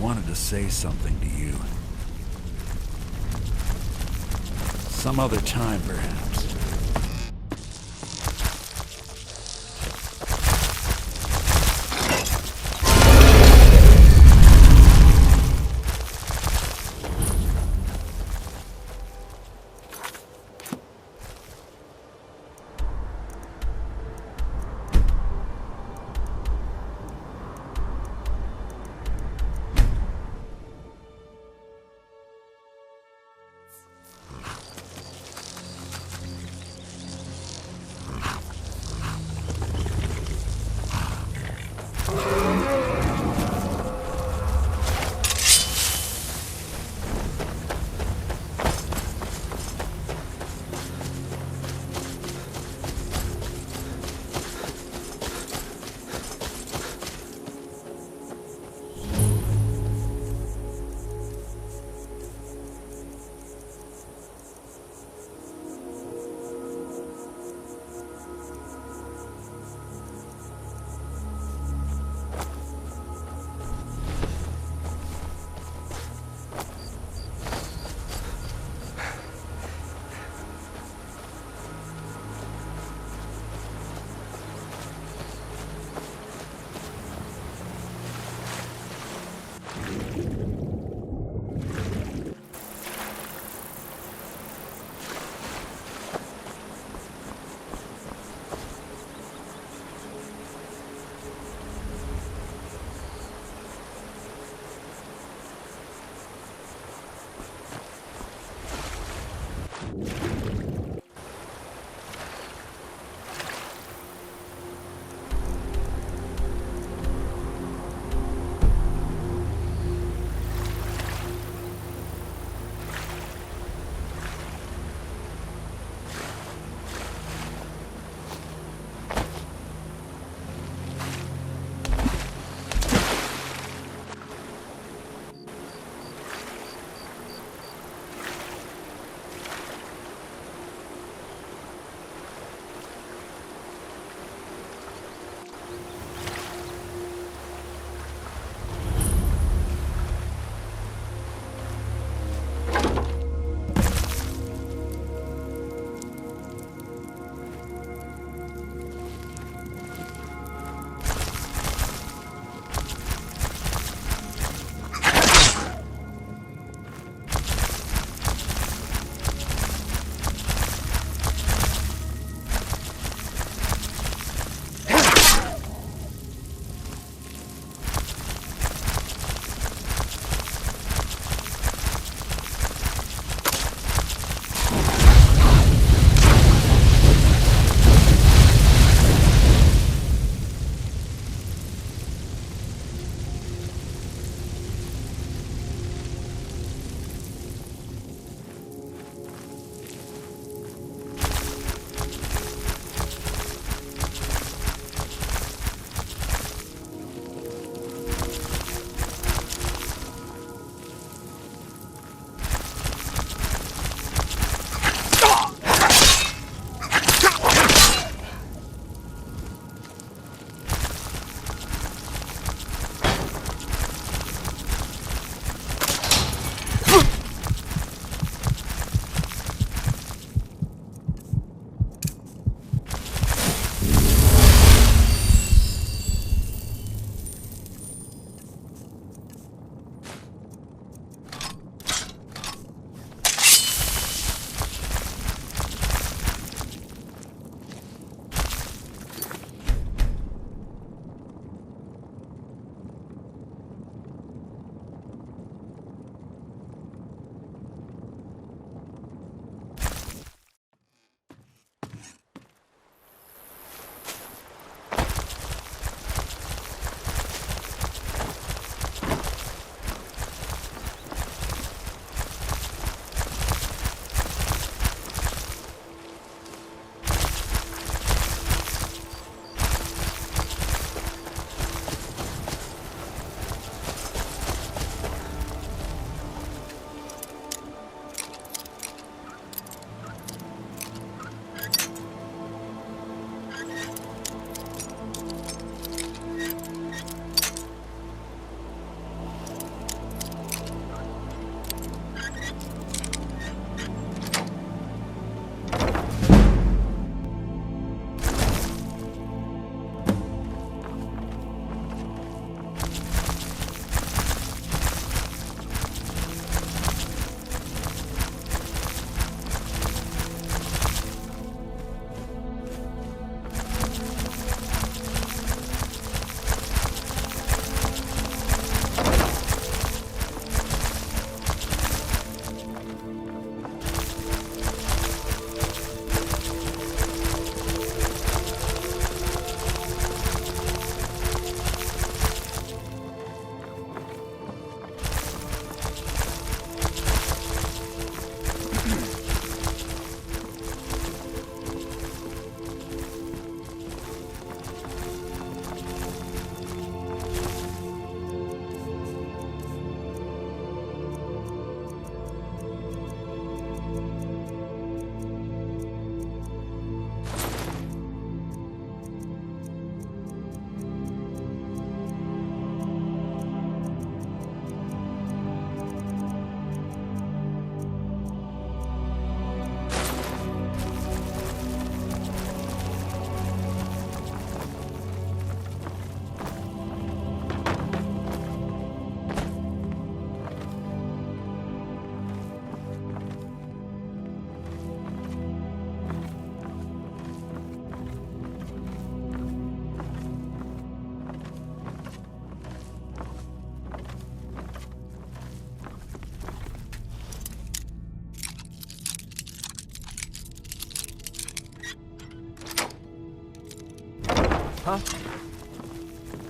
K: Wanted to say something to you. Some other time, perhaps.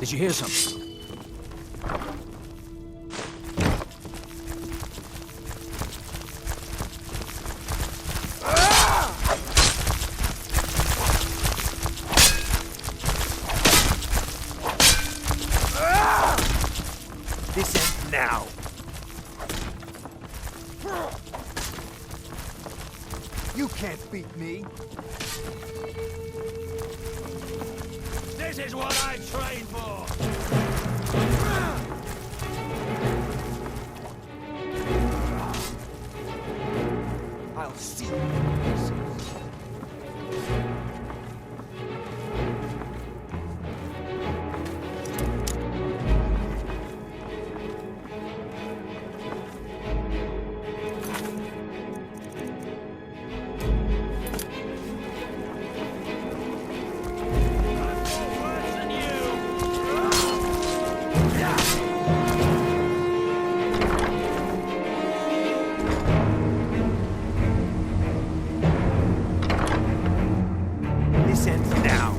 S: Did you hear something?
E: This ends now. You can't beat me.
C: This is what I trained for!
E: I'll see. This ends now.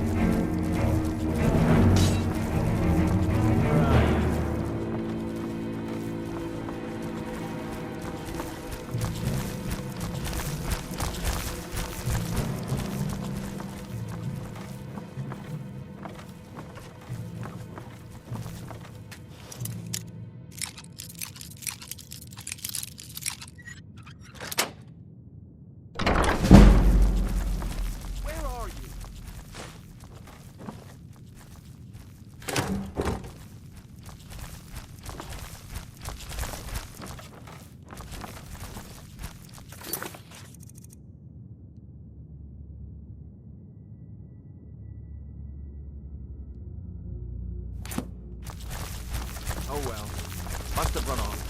E: Where are you? Oh well. Must have run off.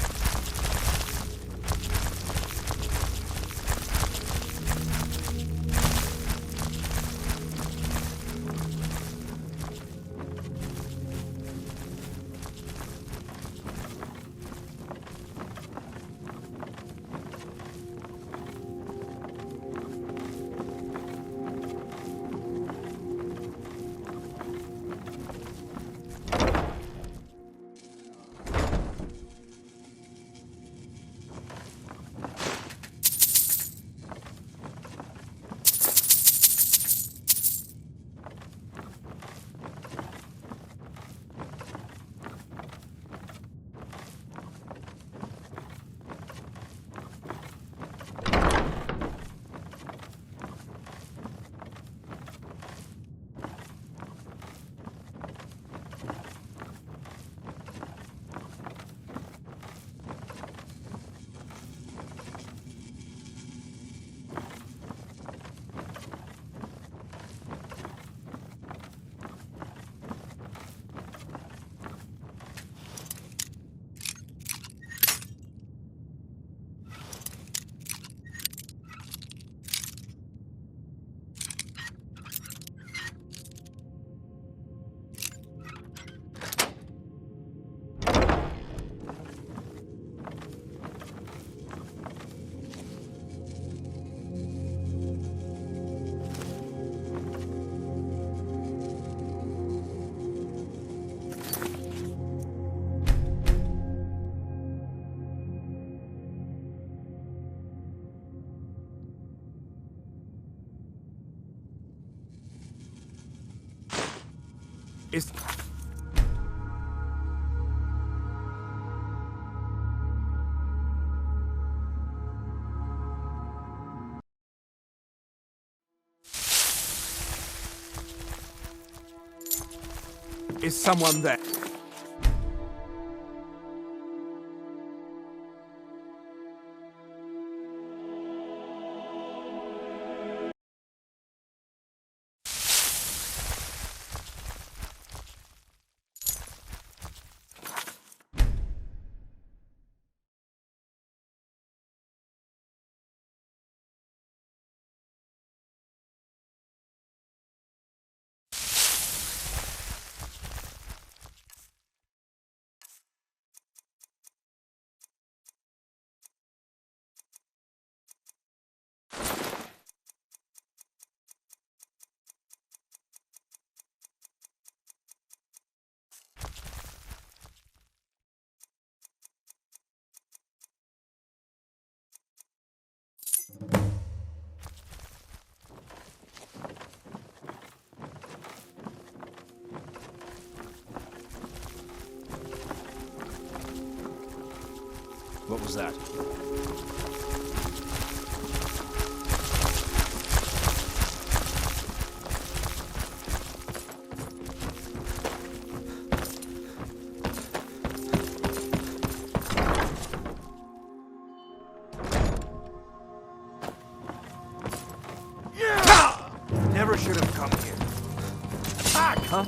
E: Is... Is someone there?
D: What was that?
S: Never should have come here. Back, huh?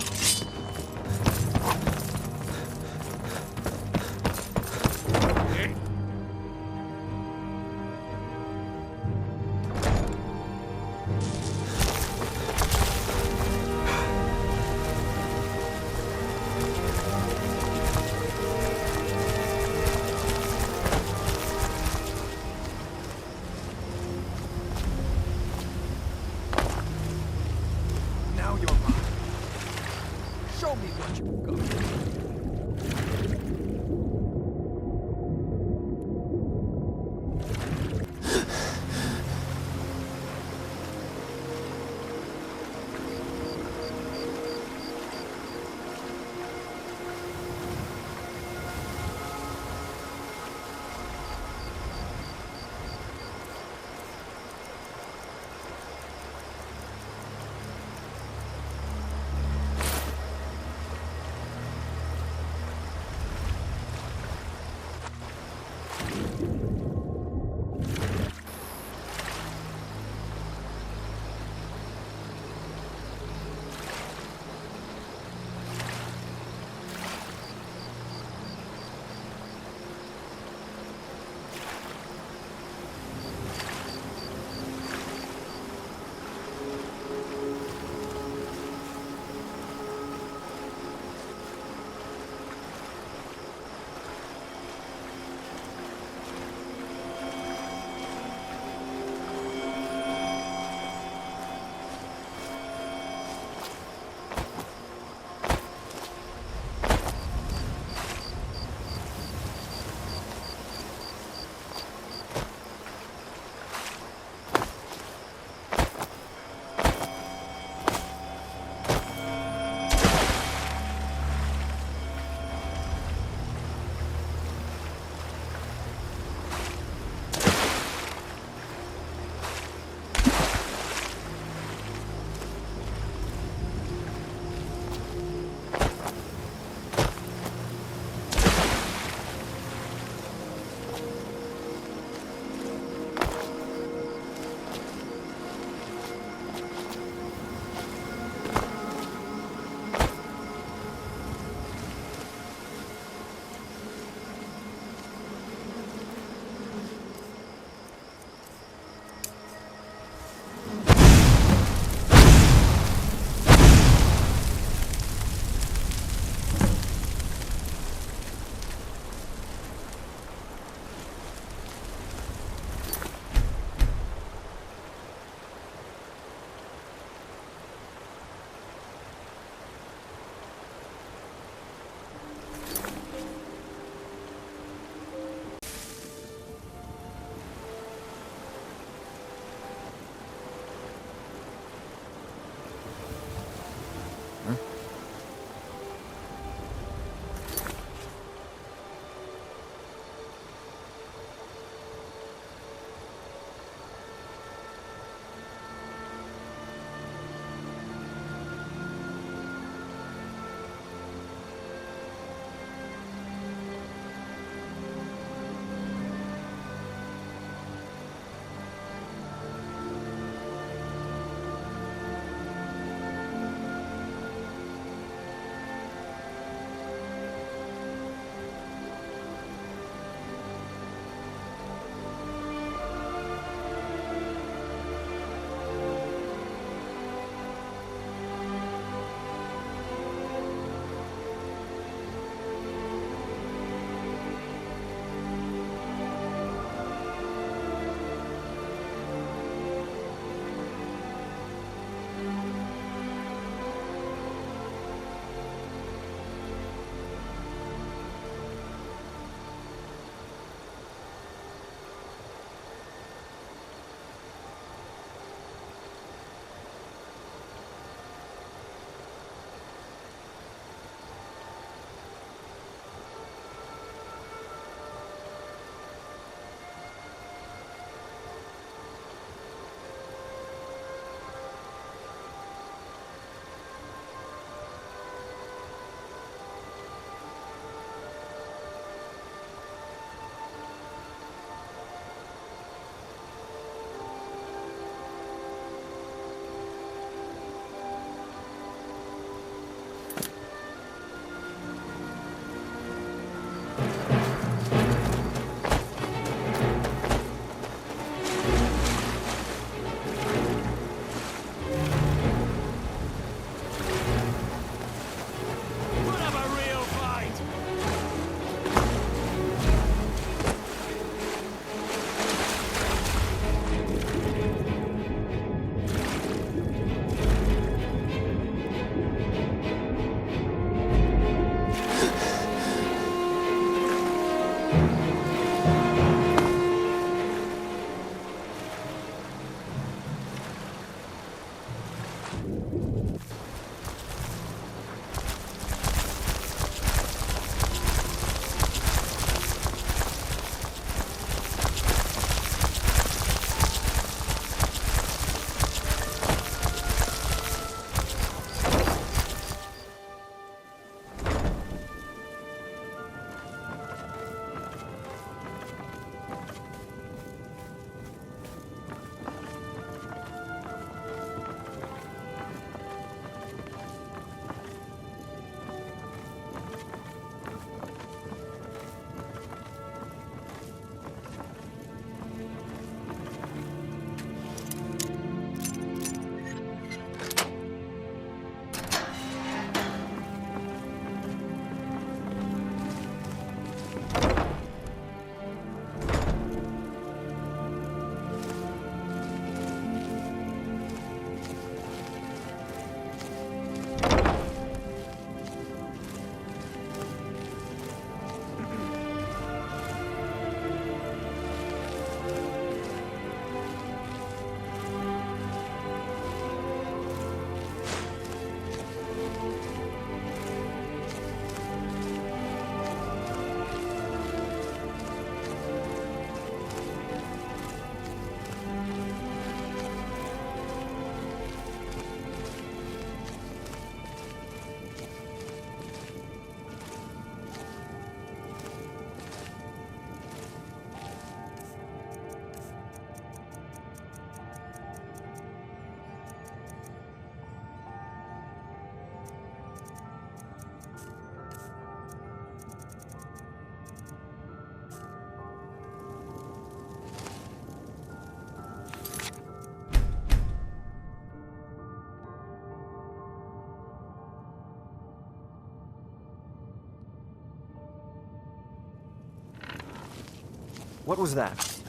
D: What was that?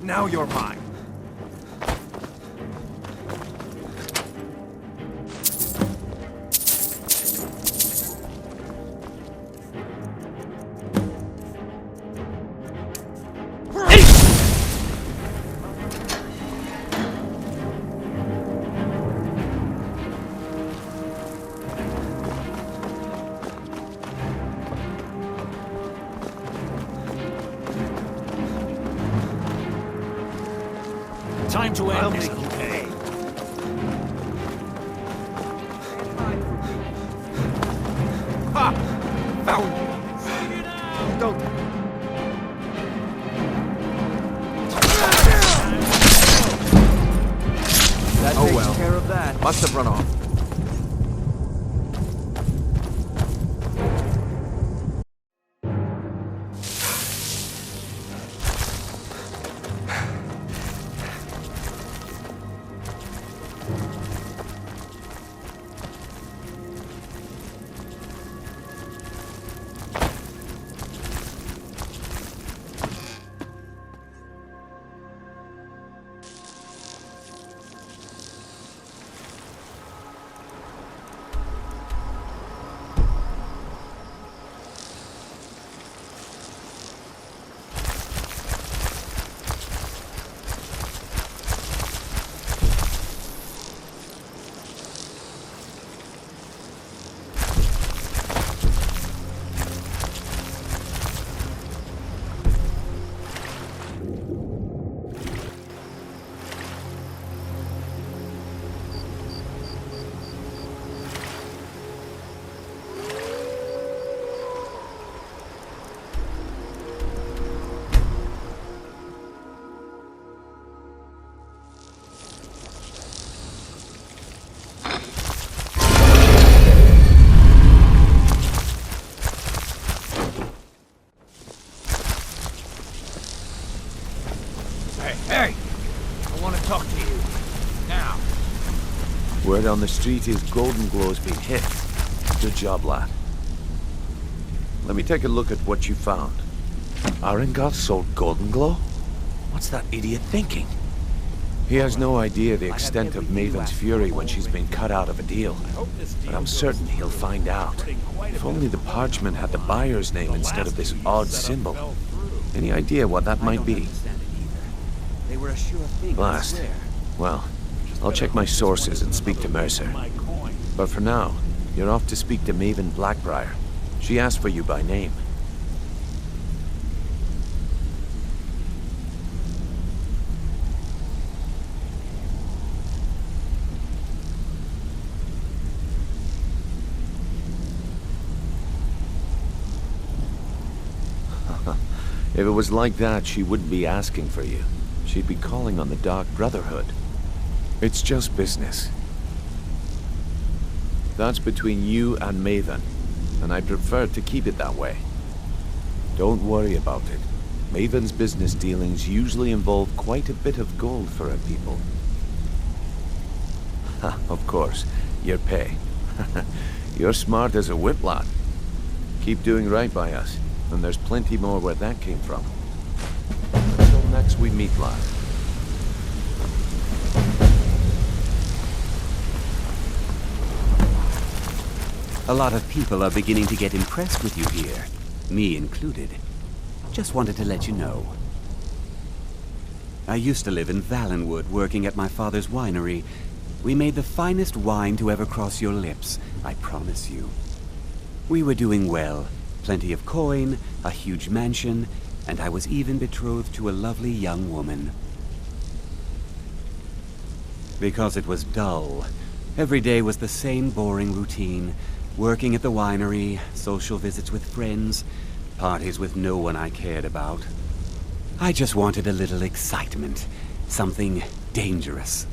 D: Now you're mine.
A: Time to end this, okay?
D: Ha! Found you! Don't... That takes care of that.
I: Must have run off. Word on the street is Golden Glow's been hit. Good job, lad. Let me take a look at what you found.
E: Arengoth sold Golden Glow? What's that idiot thinking?
I: He has no idea the extent of Maven's fury when she's been cut out of a deal. But I'm certain he'll find out. If only the parchment had the buyer's name instead of this odd symbol. Any idea what that might be?
O: They were a sure thing.
I: Blast. Well, I'll check my sources and speak to Mercer. But for now, you're off to speak to Maven Blackbriar. She asked for you by name. If it was like that, she wouldn't be asking for you. She'd be calling on the Dark Brotherhood. It's just business. That's between you and Maven, and I prefer to keep it that way. Don't worry about it. Maven's business dealings usually involve quite a bit of gold for her people. Ha, of course, your pay. You're smart as a whip, lad. Keep doing right by us, and there's plenty more where that came from. Until next we meet, lad.
O: A lot of people are beginning to get impressed with you here, me included. Just wanted to let you know. I used to live in Valenwood, working at my father's winery. We made the finest wine to ever cross your lips, I promise you. We were doing well. Plenty of coin, a huge mansion, and I was even betrothed to a lovely young woman. Because it was dull. Every day was the same boring routine. Working at the winery, social visits with friends, parties with no one I cared about. I just wanted a little excitement, something dangerous.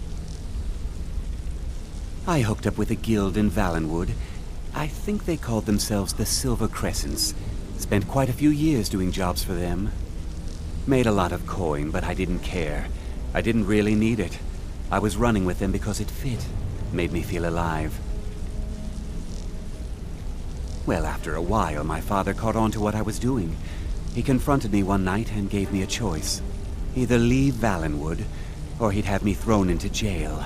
O: I hooked up with a guild in Valenwood. I think they called themselves the Silver Crescents. Spent quite a few years doing jobs for them. Made a lot of coin, but I didn't care. I didn't really need it. I was running with them because it fit. Made me feel alive. Well, after a while, my father caught on to what I was doing. He confronted me one night and gave me a choice. Either leave Valenwood, or he'd have me thrown into jail.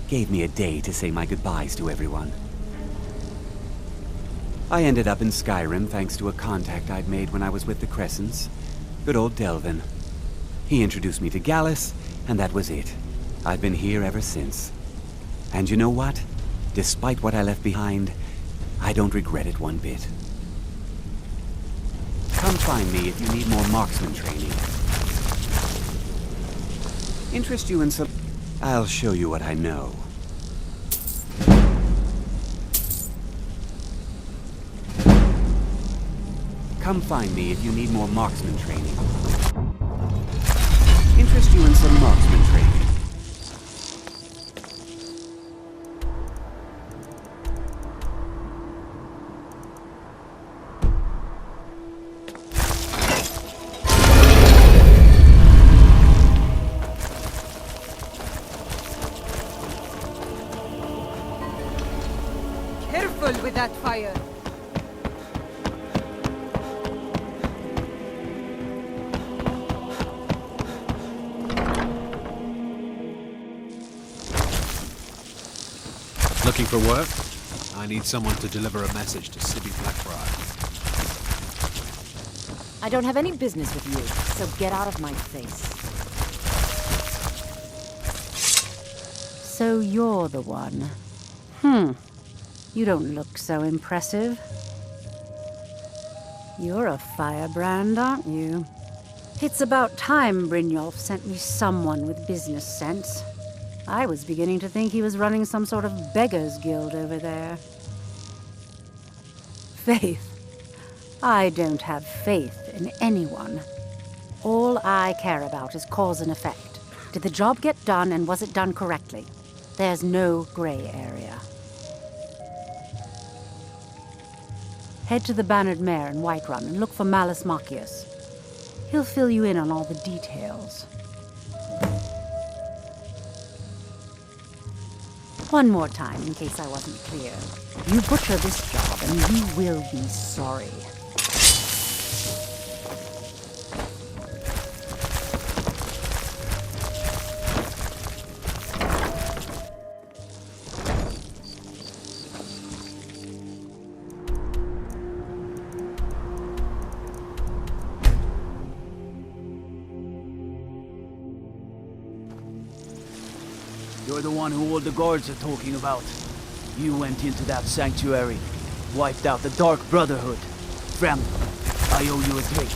O: Gave me a day to say my goodbyes to everyone. I ended up in Skyrim thanks to a contact I'd made when I was with the Crescents. Good old Delvin. He introduced me to Gallus, and that was it. I've been here ever since. And you know what? Despite what I left behind, I don't regret it one bit. Come find me if you need more marksman training. Interest you in some... I'll show you what I know. Come find me if you need more marksman training. Interest you in some marksman training.
N: Careful with that fire.
H: Looking for work? I need someone to deliver a message to City Blackbriar.
J: I don't have any business with you, so get out of my face.
Q: So you're the one. You don't look so impressive. You're a firebrand, aren't you? It's about time Brynjolf sent me someone with business sense. I was beginning to think he was running some sort of beggars guild over there. Faith. I don't have faith in anyone. All I care about is cause and effect. Did the job get done, and was it done correctly? There's no gray area. Head to the Bannered Mare in Whiterun and look for Malus Machius. He'll fill you in on all the details. One more time, in case I wasn't clear. You butcher this job, and you will be sorry.
S: You're the one who all the guards are talking about. You went into that sanctuary, wiped out the Dark Brotherhood. Friend, I owe you a drink.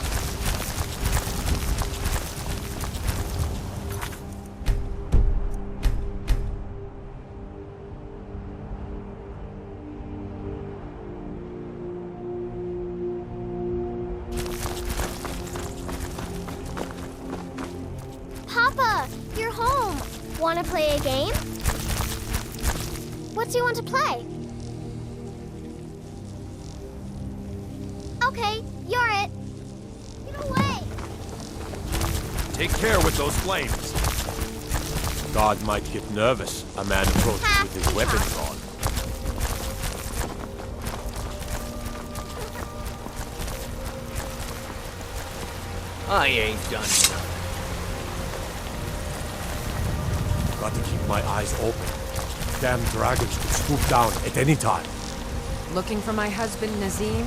U: Papa, you're home. Want to play a game? What do you want to play? Okay, you're it. Get away!
G: Take care with those flames. God might get nervous. A man approaches with his weapons on.
A: I ain't done nothing.
G: Got to keep my eyes open. Damn dragons could swoop down at any time.
L: Looking for my husband, Nazim?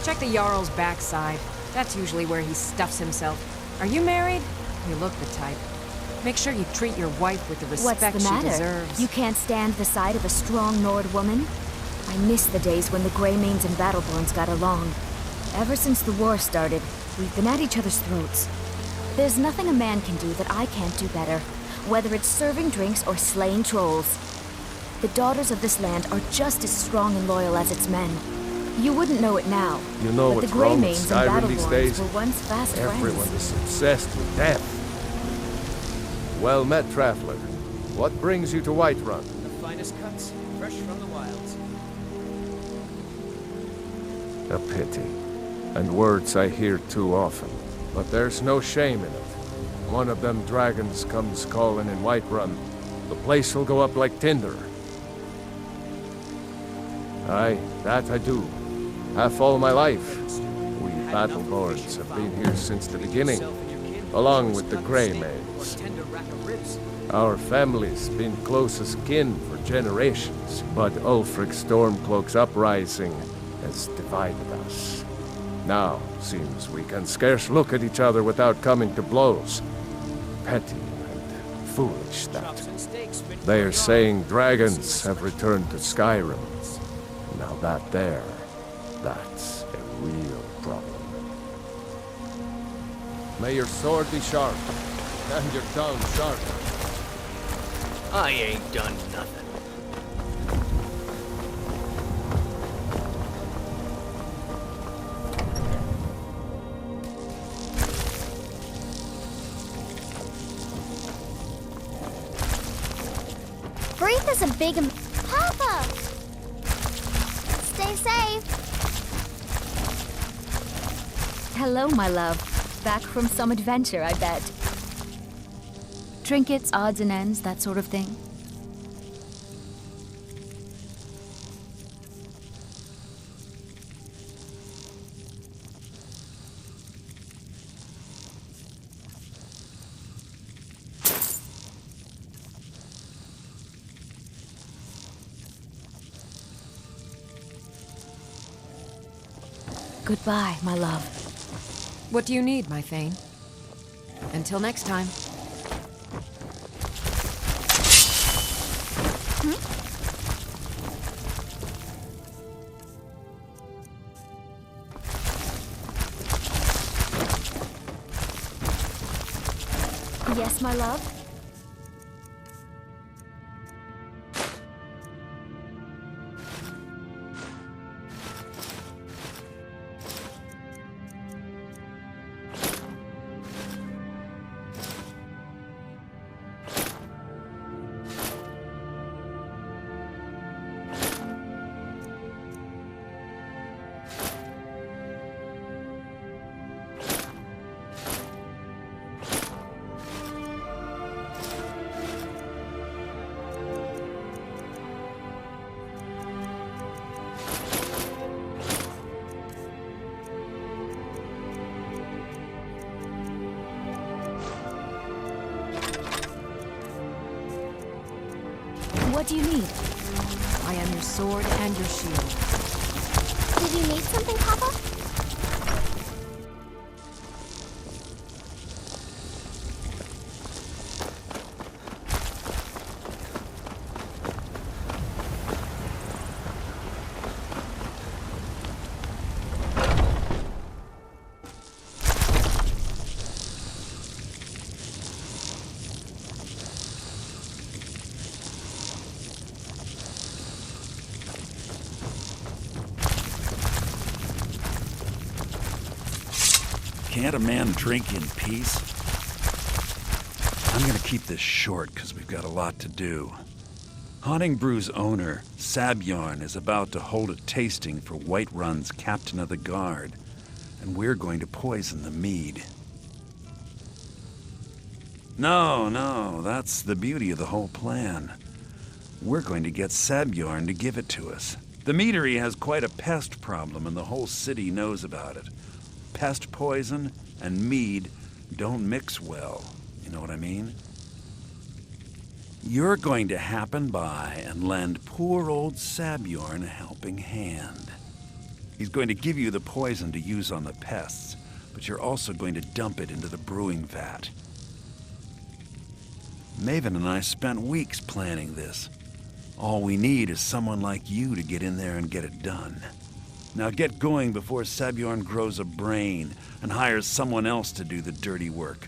L: Check the Jarl's backside. That's usually where he stuffs himself. Are you married? You look the type. Make sure you treat your wife with the respect
J: What's the matter?
L: she deserves.
J: You can't stand the sight of a strong Nord woman? I miss the days when the Greymanes and Battleborns got along. Ever since the war started, we've been at each other's throats. There's nothing a man can do that I can't do better, whether it's serving drinks or slaying trolls. The daughters of this land are just as strong and loyal as its men. You wouldn't know it now,
V: You know
J: but the
V: what's wrong with
J: Greymanes and
V: Skyrim these
J: Battleborns
V: days?
J: were once fast
V: Everyone
J: friends.
V: is obsessed with death. Well met, traveler. What brings you to Whiterun?
A: The finest cuts, fresh from the wilds.
V: A pity. And words I hear too often. But there's no shame in it. One of them dragons comes calling in Whiterun. The place will go up like tinder. Aye, that I do. Half all my life. We Battleborns have been here since the beginning, along with the Greymanes. Our family's been close as kin for generations, but Ulfric's Stormcloak's uprising has divided us. Now, seems we can scarce look at each other without coming to blows. Petty and foolish, that. They are saying dragons have returned to Skyrim. Now that's a real problem. May your sword be sharp, and your tongue sharp.
A: I ain't done nothing.
U: Breathe is a big... Papa! Stay safe.
J: Hello, my love. Back from some adventure, I bet. Trinkets, odds and ends, that sort of thing. Goodbye, my love.
L: What do you need, my Thane? Until next time.
J: Yes, my love? What do you need?
R: I am your sword and your shield.
U: Did you need something, Papa?
K: Can't a man drink in peace? I'm gonna keep this short because we've got a lot to do. Haunting Brew's owner, Sabjorn, is about to hold a tasting for Whiterun's captain of the guard, and we're going to poison the mead. No, that's the beauty of the whole plan. We're going to get Sabjorn to give it to us. The meadery has quite a pest problem, and the whole city knows about it. Pest poison and mead don't mix well. You know what I mean? You're going to happen by and lend poor old Sabjorn a helping hand. He's going to give you the poison to use on the pests, but you're also going to dump it into the brewing vat. Maven and I spent weeks planning this. All we need is someone like you to get in there and get it done. Now get going before Sabjorn grows a brain and hires someone else to do the dirty work.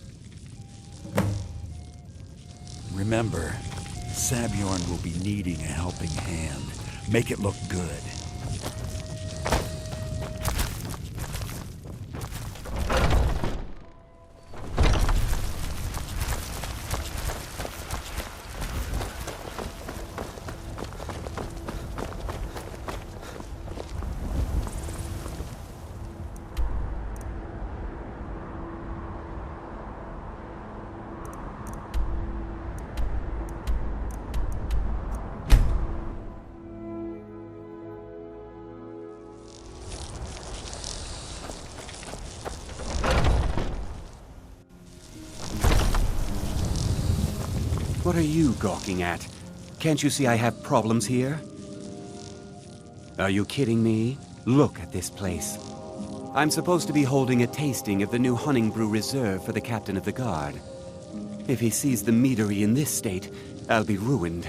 K: Remember, Sabjorn will be needing a helping hand. Make it look good.
O: What are you gawking at? Can't you see I have problems here? Are you kidding me? Look at this place. I'm supposed to be holding a tasting of the new Hunting Brew Reserve for the captain of the guard. If he sees the meadery in this state, I'll be ruined.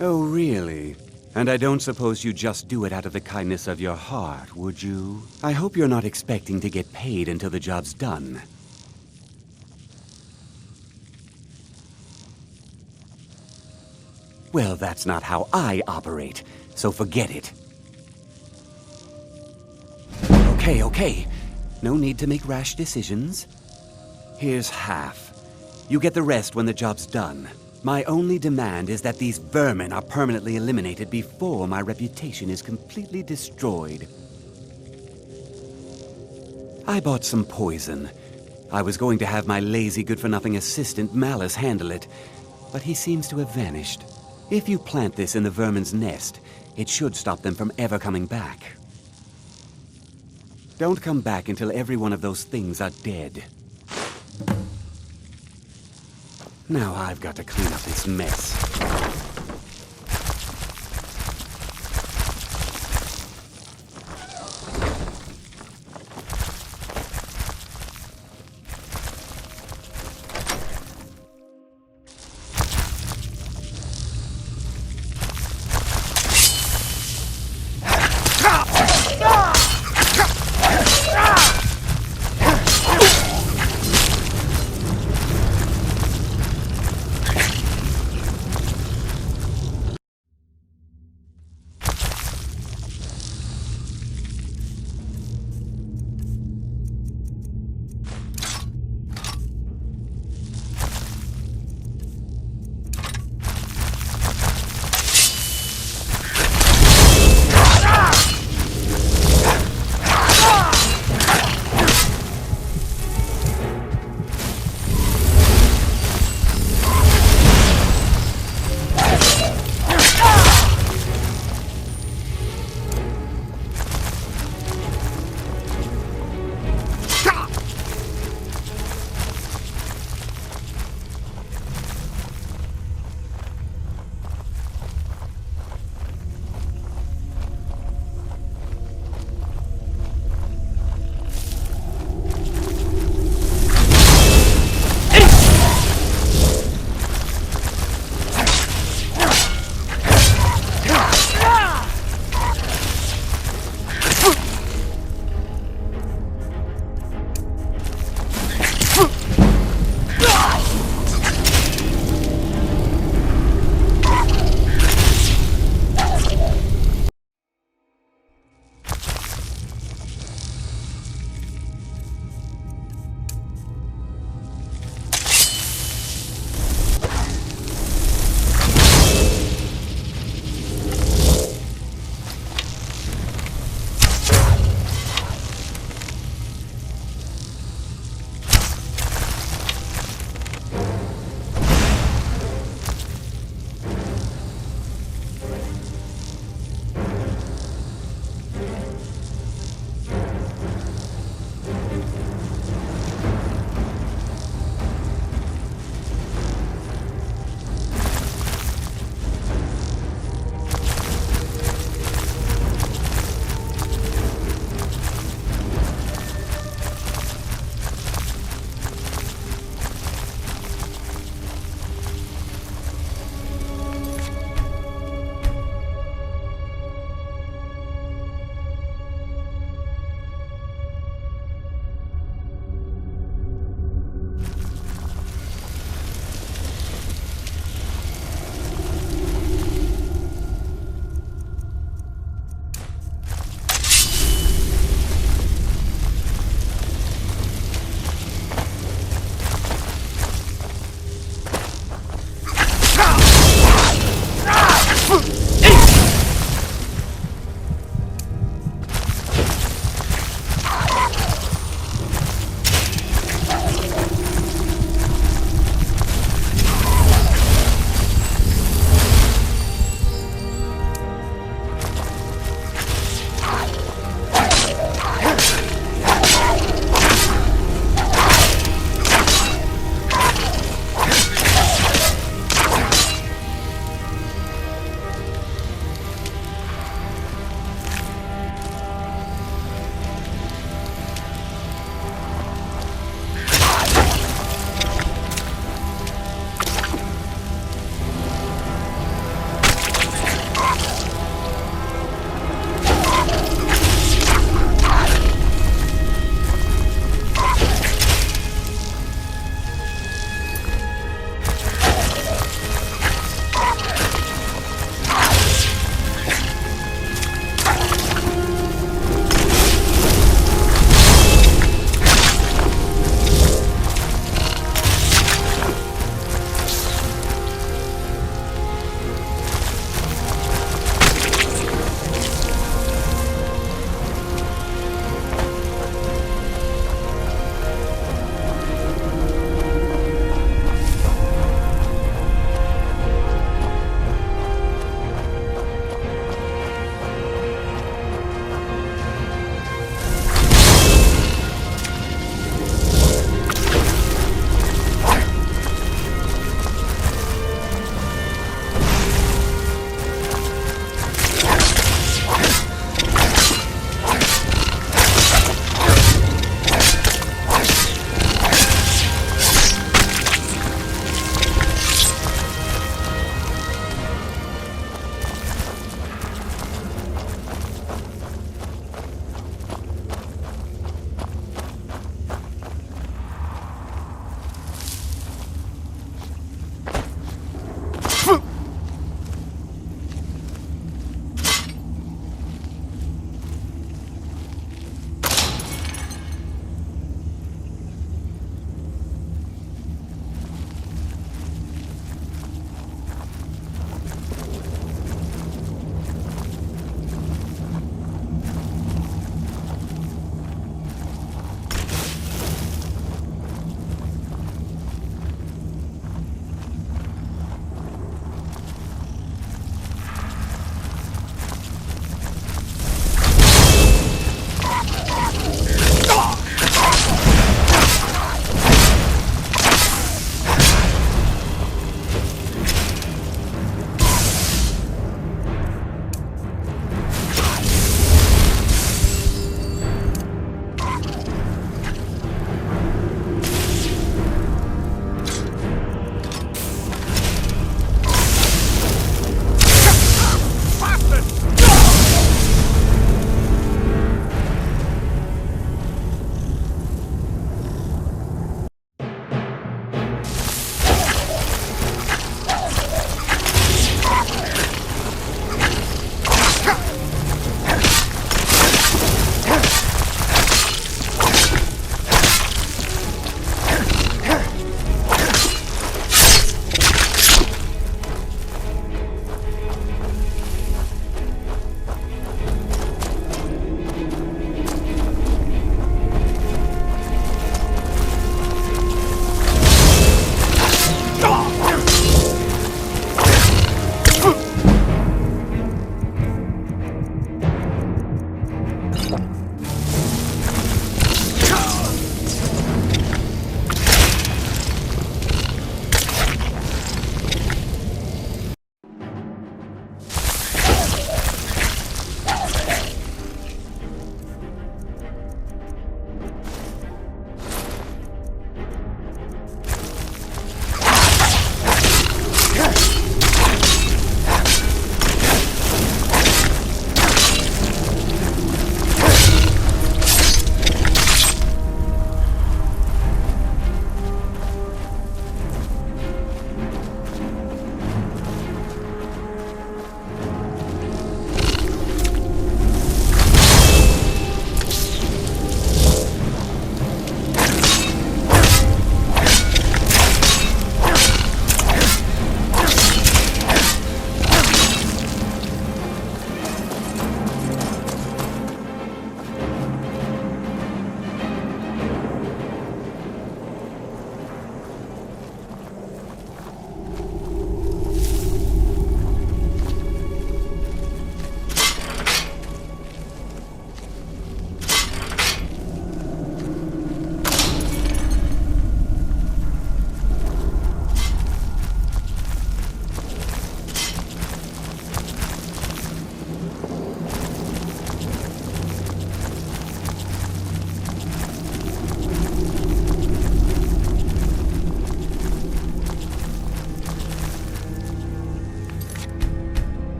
O: Oh, really? And I don't suppose you just do it out of the kindness of your heart, would you? I hope you're not expecting to get paid until the job's done. Well, that's not how I operate, so forget it. Okay. No need to make rash decisions. Here's half. You get the rest when the job's done. My only demand is that these vermin are permanently eliminated before my reputation is completely destroyed. I bought some poison. I was going to have my lazy, good-for-nothing assistant Malice handle it, but he seems to have vanished. If you plant this in the vermin's nest, it should stop them from ever coming back. Don't come back until every one of those things are dead. Now I've got to clean up this mess.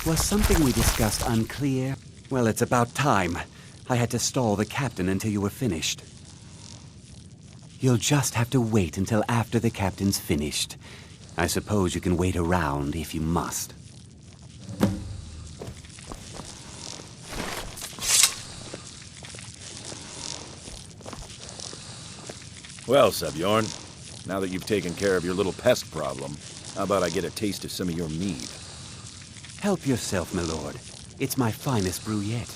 O: Was something we discussed unclear? Well, it's about time. I had to stall the captain until you were finished. You'll just have to wait until after the captain's finished. I suppose you can wait around if you must.
B: Well, Sebjorn, now that you've taken care of your little pest problem, how about I get a taste of some of your mead?
O: Help yourself, my lord. It's my finest brew yet.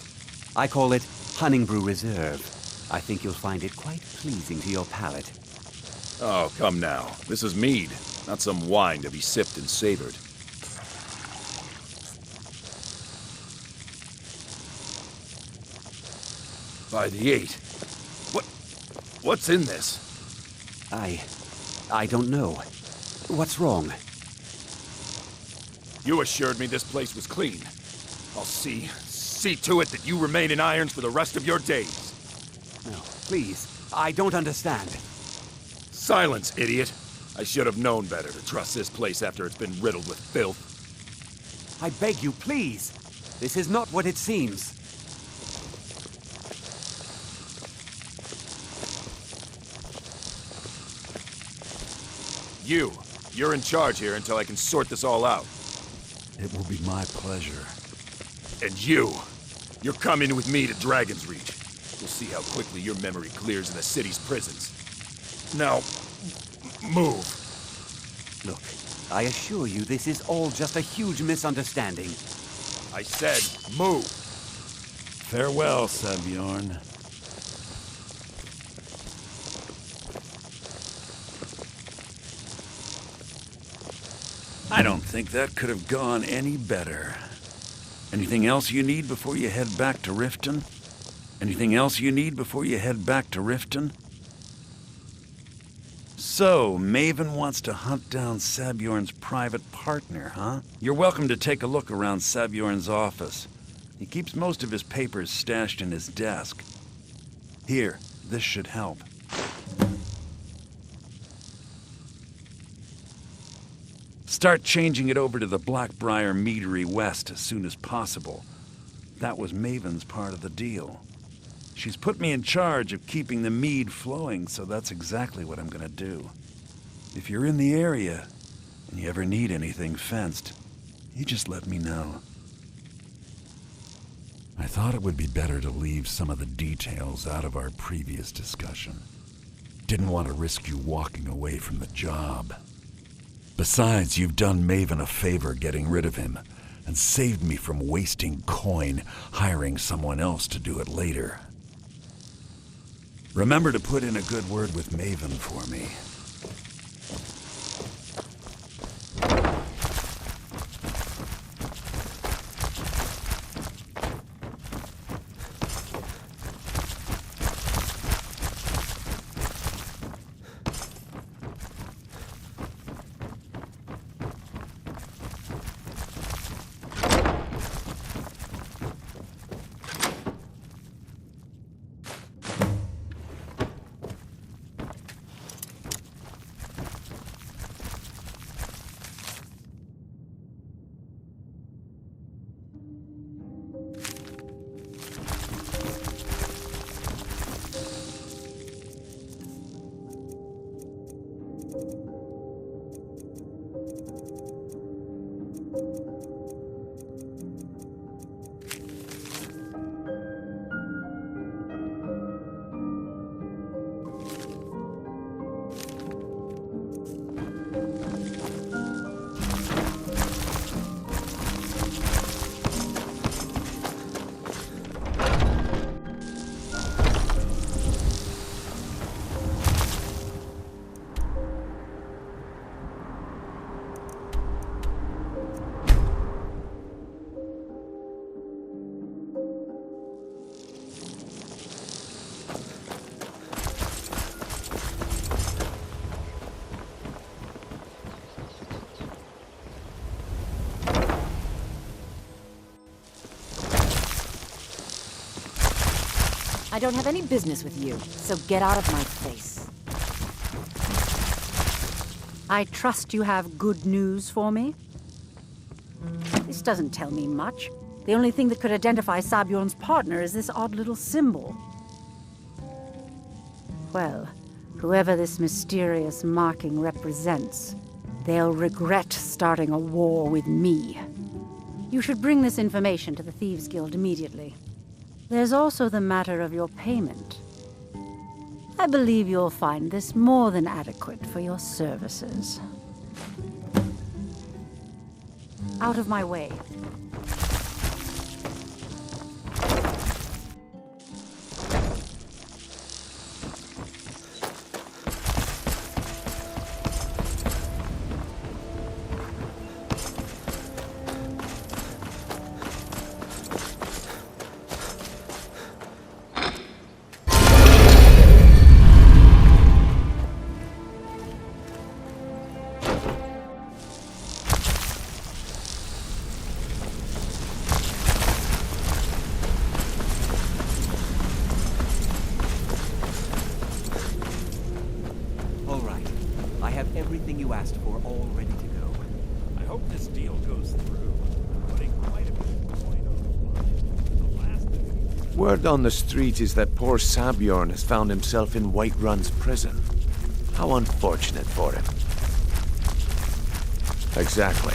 O: I call it Honningbrew Reserve. I think you'll find it quite pleasing to your palate.
B: Oh, come now. This is mead, not some wine to be sipped and savored. By the 8. What's in this?
O: I don't know. What's wrong?
B: You assured me this place was clean. I'll see to it that you remain in irons for the rest of your days.
O: No, please. I don't understand.
B: Silence, idiot. I should have known better to trust this place after it's been riddled with filth.
O: I beg you, please. This is not what it seems.
B: You're in charge here until I can sort this all out.
K: It will be my pleasure.
B: And you're coming with me to Dragon's Reach. We'll see how quickly your memory clears in the city's prisons. Now, move.
O: Look, I assure you this is all just a huge misunderstanding.
B: I said move.
K: Farewell, Sebjorn. I don't think that could have gone any better. Anything else you need before you head back to Riften? Anything else you need before you head back to Riften? So, Maven wants to hunt down Sebjorn's private partner, huh? You're welcome to take a look around Sebjorn's office. He keeps most of his papers stashed in his desk. Here, this should help. Start changing it over to the Blackbriar Meadery West as soon as possible. That was Maven's part of the deal. She's put me in charge of keeping the mead flowing, so that's exactly what I'm gonna do. If you're in the area, and you ever need anything fenced, you just let me know. I thought it would be better to leave some of the details out of our previous discussion. Didn't want to risk you walking away from the job. Besides, you've done Maven a favor getting rid of him, and saved me from wasting coin hiring someone else to do it later. Remember to put in a good word with Maven for me.
Q: I don't have any business with you, so get out of my face. I trust you have good news for me? This doesn't tell me much. The only thing that could identify Sabjorn's partner is this odd little symbol. Well, whoever this mysterious marking represents, they'll regret starting a war with me. You should bring this information to the Thieves' Guild immediately. There's also the matter of your payment. I believe you'll find this more than adequate for your services. Out of my way.
O: Everything you asked for all ready to go.
K: I hope this deal goes through. Putting quite a bit of coin on the last.
I: Word on the street is that poor Sabjorn has found himself in Whiterun's prison. How unfortunate for him. Exactly.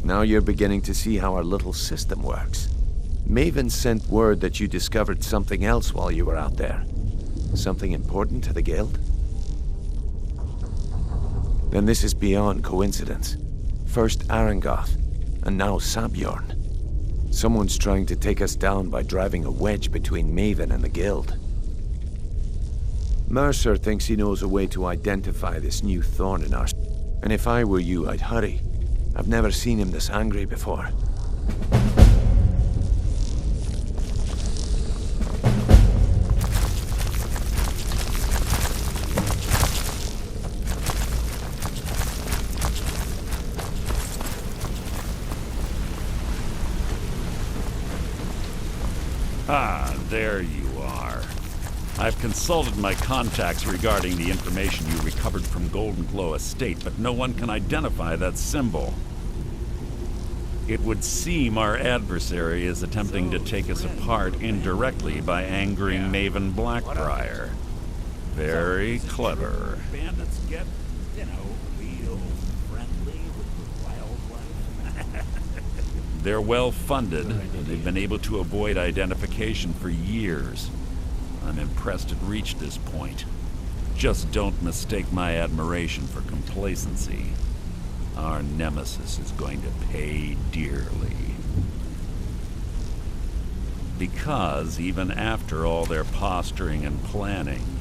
I: Now you're beginning to see how our little system works. Maven sent word that you discovered something else while you were out there. Something important to the guild? Then this is beyond coincidence. First Arangoth, and now Sabjorn. Someone's trying to take us down by driving a wedge between Maven and the guild. Mercer thinks he knows a way to identify this new thorn in our... And if I were you, I'd hurry. I've never seen him this angry before.
K: Ah, there you are. I've consulted my contacts regarding the information you recovered from Golden Glow Estate, but no one can identify that symbol. It would seem our adversary is attempting to take us apart indirectly by angering Maven Blackbriar. Very clever. Bandits get, real friendly with the wildlife. They're well funded, and they've been able to avoid identification for years. I'm impressed it reached this point. Just don't mistake my admiration for complacency. Our nemesis is going to pay dearly. Because even after all their posturing and planning,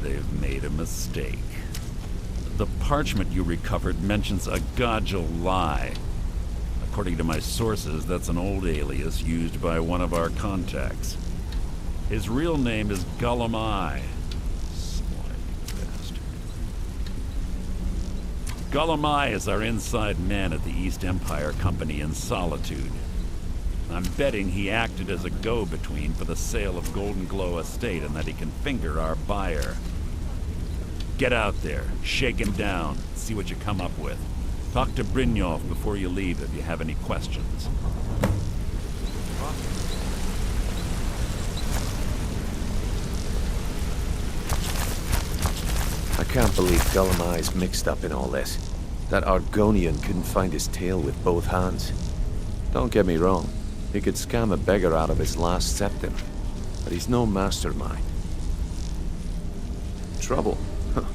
K: they've made a mistake. The parchment you recovered mentions a Godjal lie. According to my sources, that's an old alias used by one of our contacts. His real name is Gullum-Eye. Gullum-Eye is our inside man at the East Empire Company in Solitude. I'm betting he acted as a go-between for the sale of Golden Glow Estate and that he can finger our buyer. Get out there, shake him down, see what you come up with. Talk to Brynjolf before you leave if you have any questions.
I: I can't believe Gullum-Eye's mixed up in all this. That Argonian couldn't find his tail with both hands. Don't get me wrong, he could scam a beggar out of his last septim, but he's no mastermind. Trouble? Huh.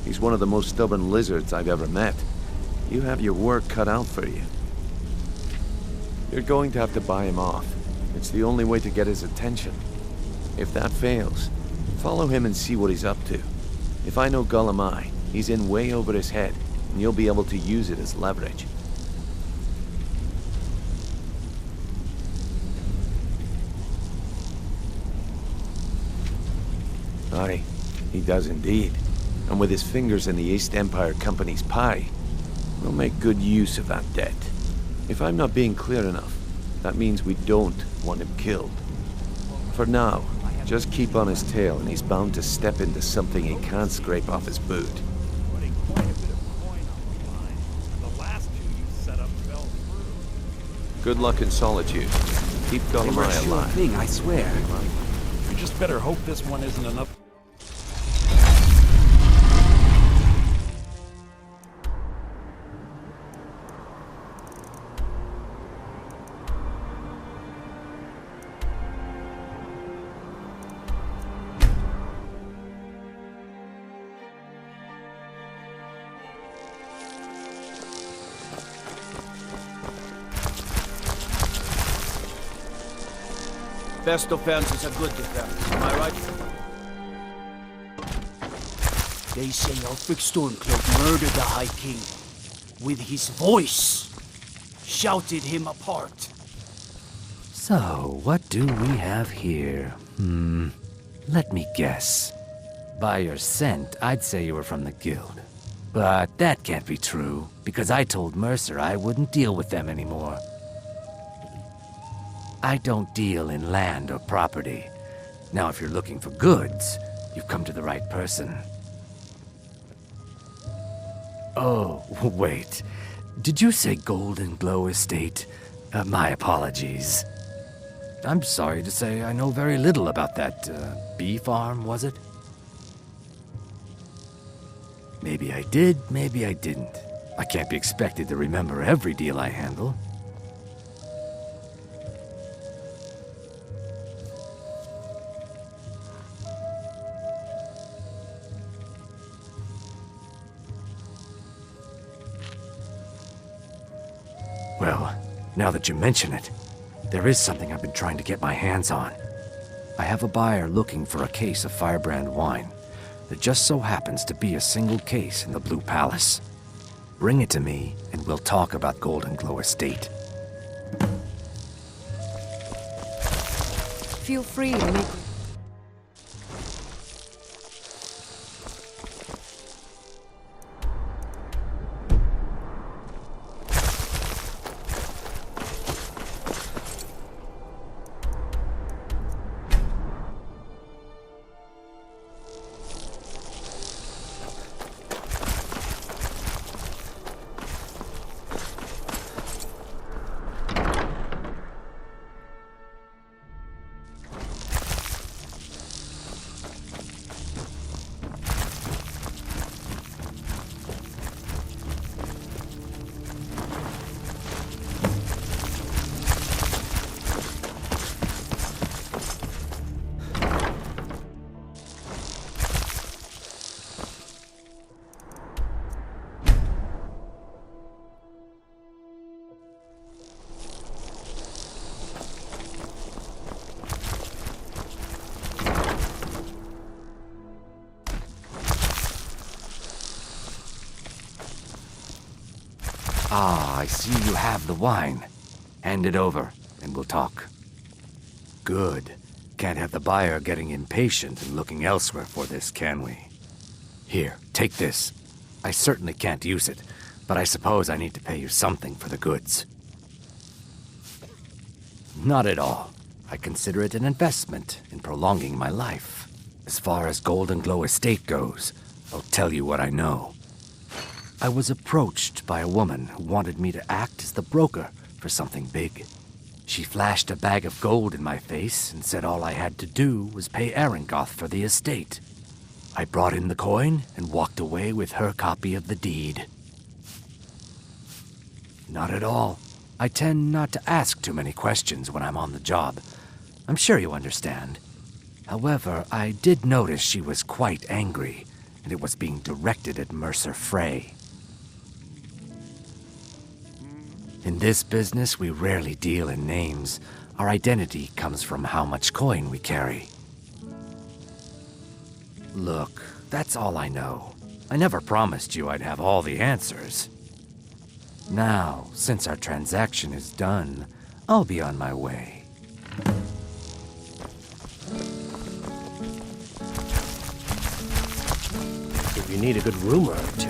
I: He's one of the most stubborn lizards I've ever met. You have your work cut out for you. You're going to have to buy him off. It's the only way to get his attention. If that fails, follow him and see what he's up to. If I know Gullum-Eye, he's in way over his head, and you'll be able to use it as leverage. Aye, he does indeed. And with his fingers in the East Empire Company's pie, we'll make good use of that debt. If I'm not being clear enough, that means we don't want him killed. For now, just keep on his tail and he's bound to step into something he can't scrape off his boot.
K: Putting quite a bit of coin on the line. The last two you set up fell through.
I: Good luck in solitude. Keep
O: They were a
I: Golemai
O: sure
I: alive.
O: thing, I swear.
K: You just better hope this one isn't enough.
A: Best defense is a good defense, am I right? They say Ulfric Stormcloak murdered the High King. With his voice. Shouted him apart.
F: So, what do we have here? Let me guess. By your scent, I'd say you were from the guild. But that can't be true, because I told Mercer I wouldn't deal with them anymore. I don't deal in land or property. Now, if you're looking for goods, you've come to the right person. Oh, wait. Did you say Golden Glow Estate? My apologies. I'm sorry to say I know very little about that, bee farm, was it? Maybe I did, maybe I didn't. I can't be expected to remember every deal I handle. Well, now that you mention it, there is something I've been trying to get my hands on. I have a buyer looking for a case of firebrand wine. There just so happens to be a single case in the Blue Palace. Bring it to me, and we'll talk about Golden Glow Estate.
L: Feel free to make...
F: Ah, I see you have the wine. Hand it over, and we'll talk. Good. Can't have the buyer getting impatient and looking elsewhere for this, can we? Here, take this. I certainly can't use it, but I suppose I need to pay you something for the goods. Not at all. I consider it an investment in prolonging my life. As far as Golden Glow Estate goes, I'll tell you what I know. I was approached by a woman who wanted me to act as the broker for something big. She flashed a bag of gold in my face and said all I had to do was pay Arengoth for the estate. I brought in the coin and walked away with her copy of the deed. Not at all. I tend not to ask too many questions when I'm on the job. I'm sure you understand. However, I did notice she was quite angry, and it was being directed at Mercer Frey. In this business, we rarely deal in names. Our identity comes from how much coin we carry. Look, that's all I know. I never promised you I'd have all the answers. Now, since our transaction is done, I'll be on my way.
E: If you need a good rumor or two,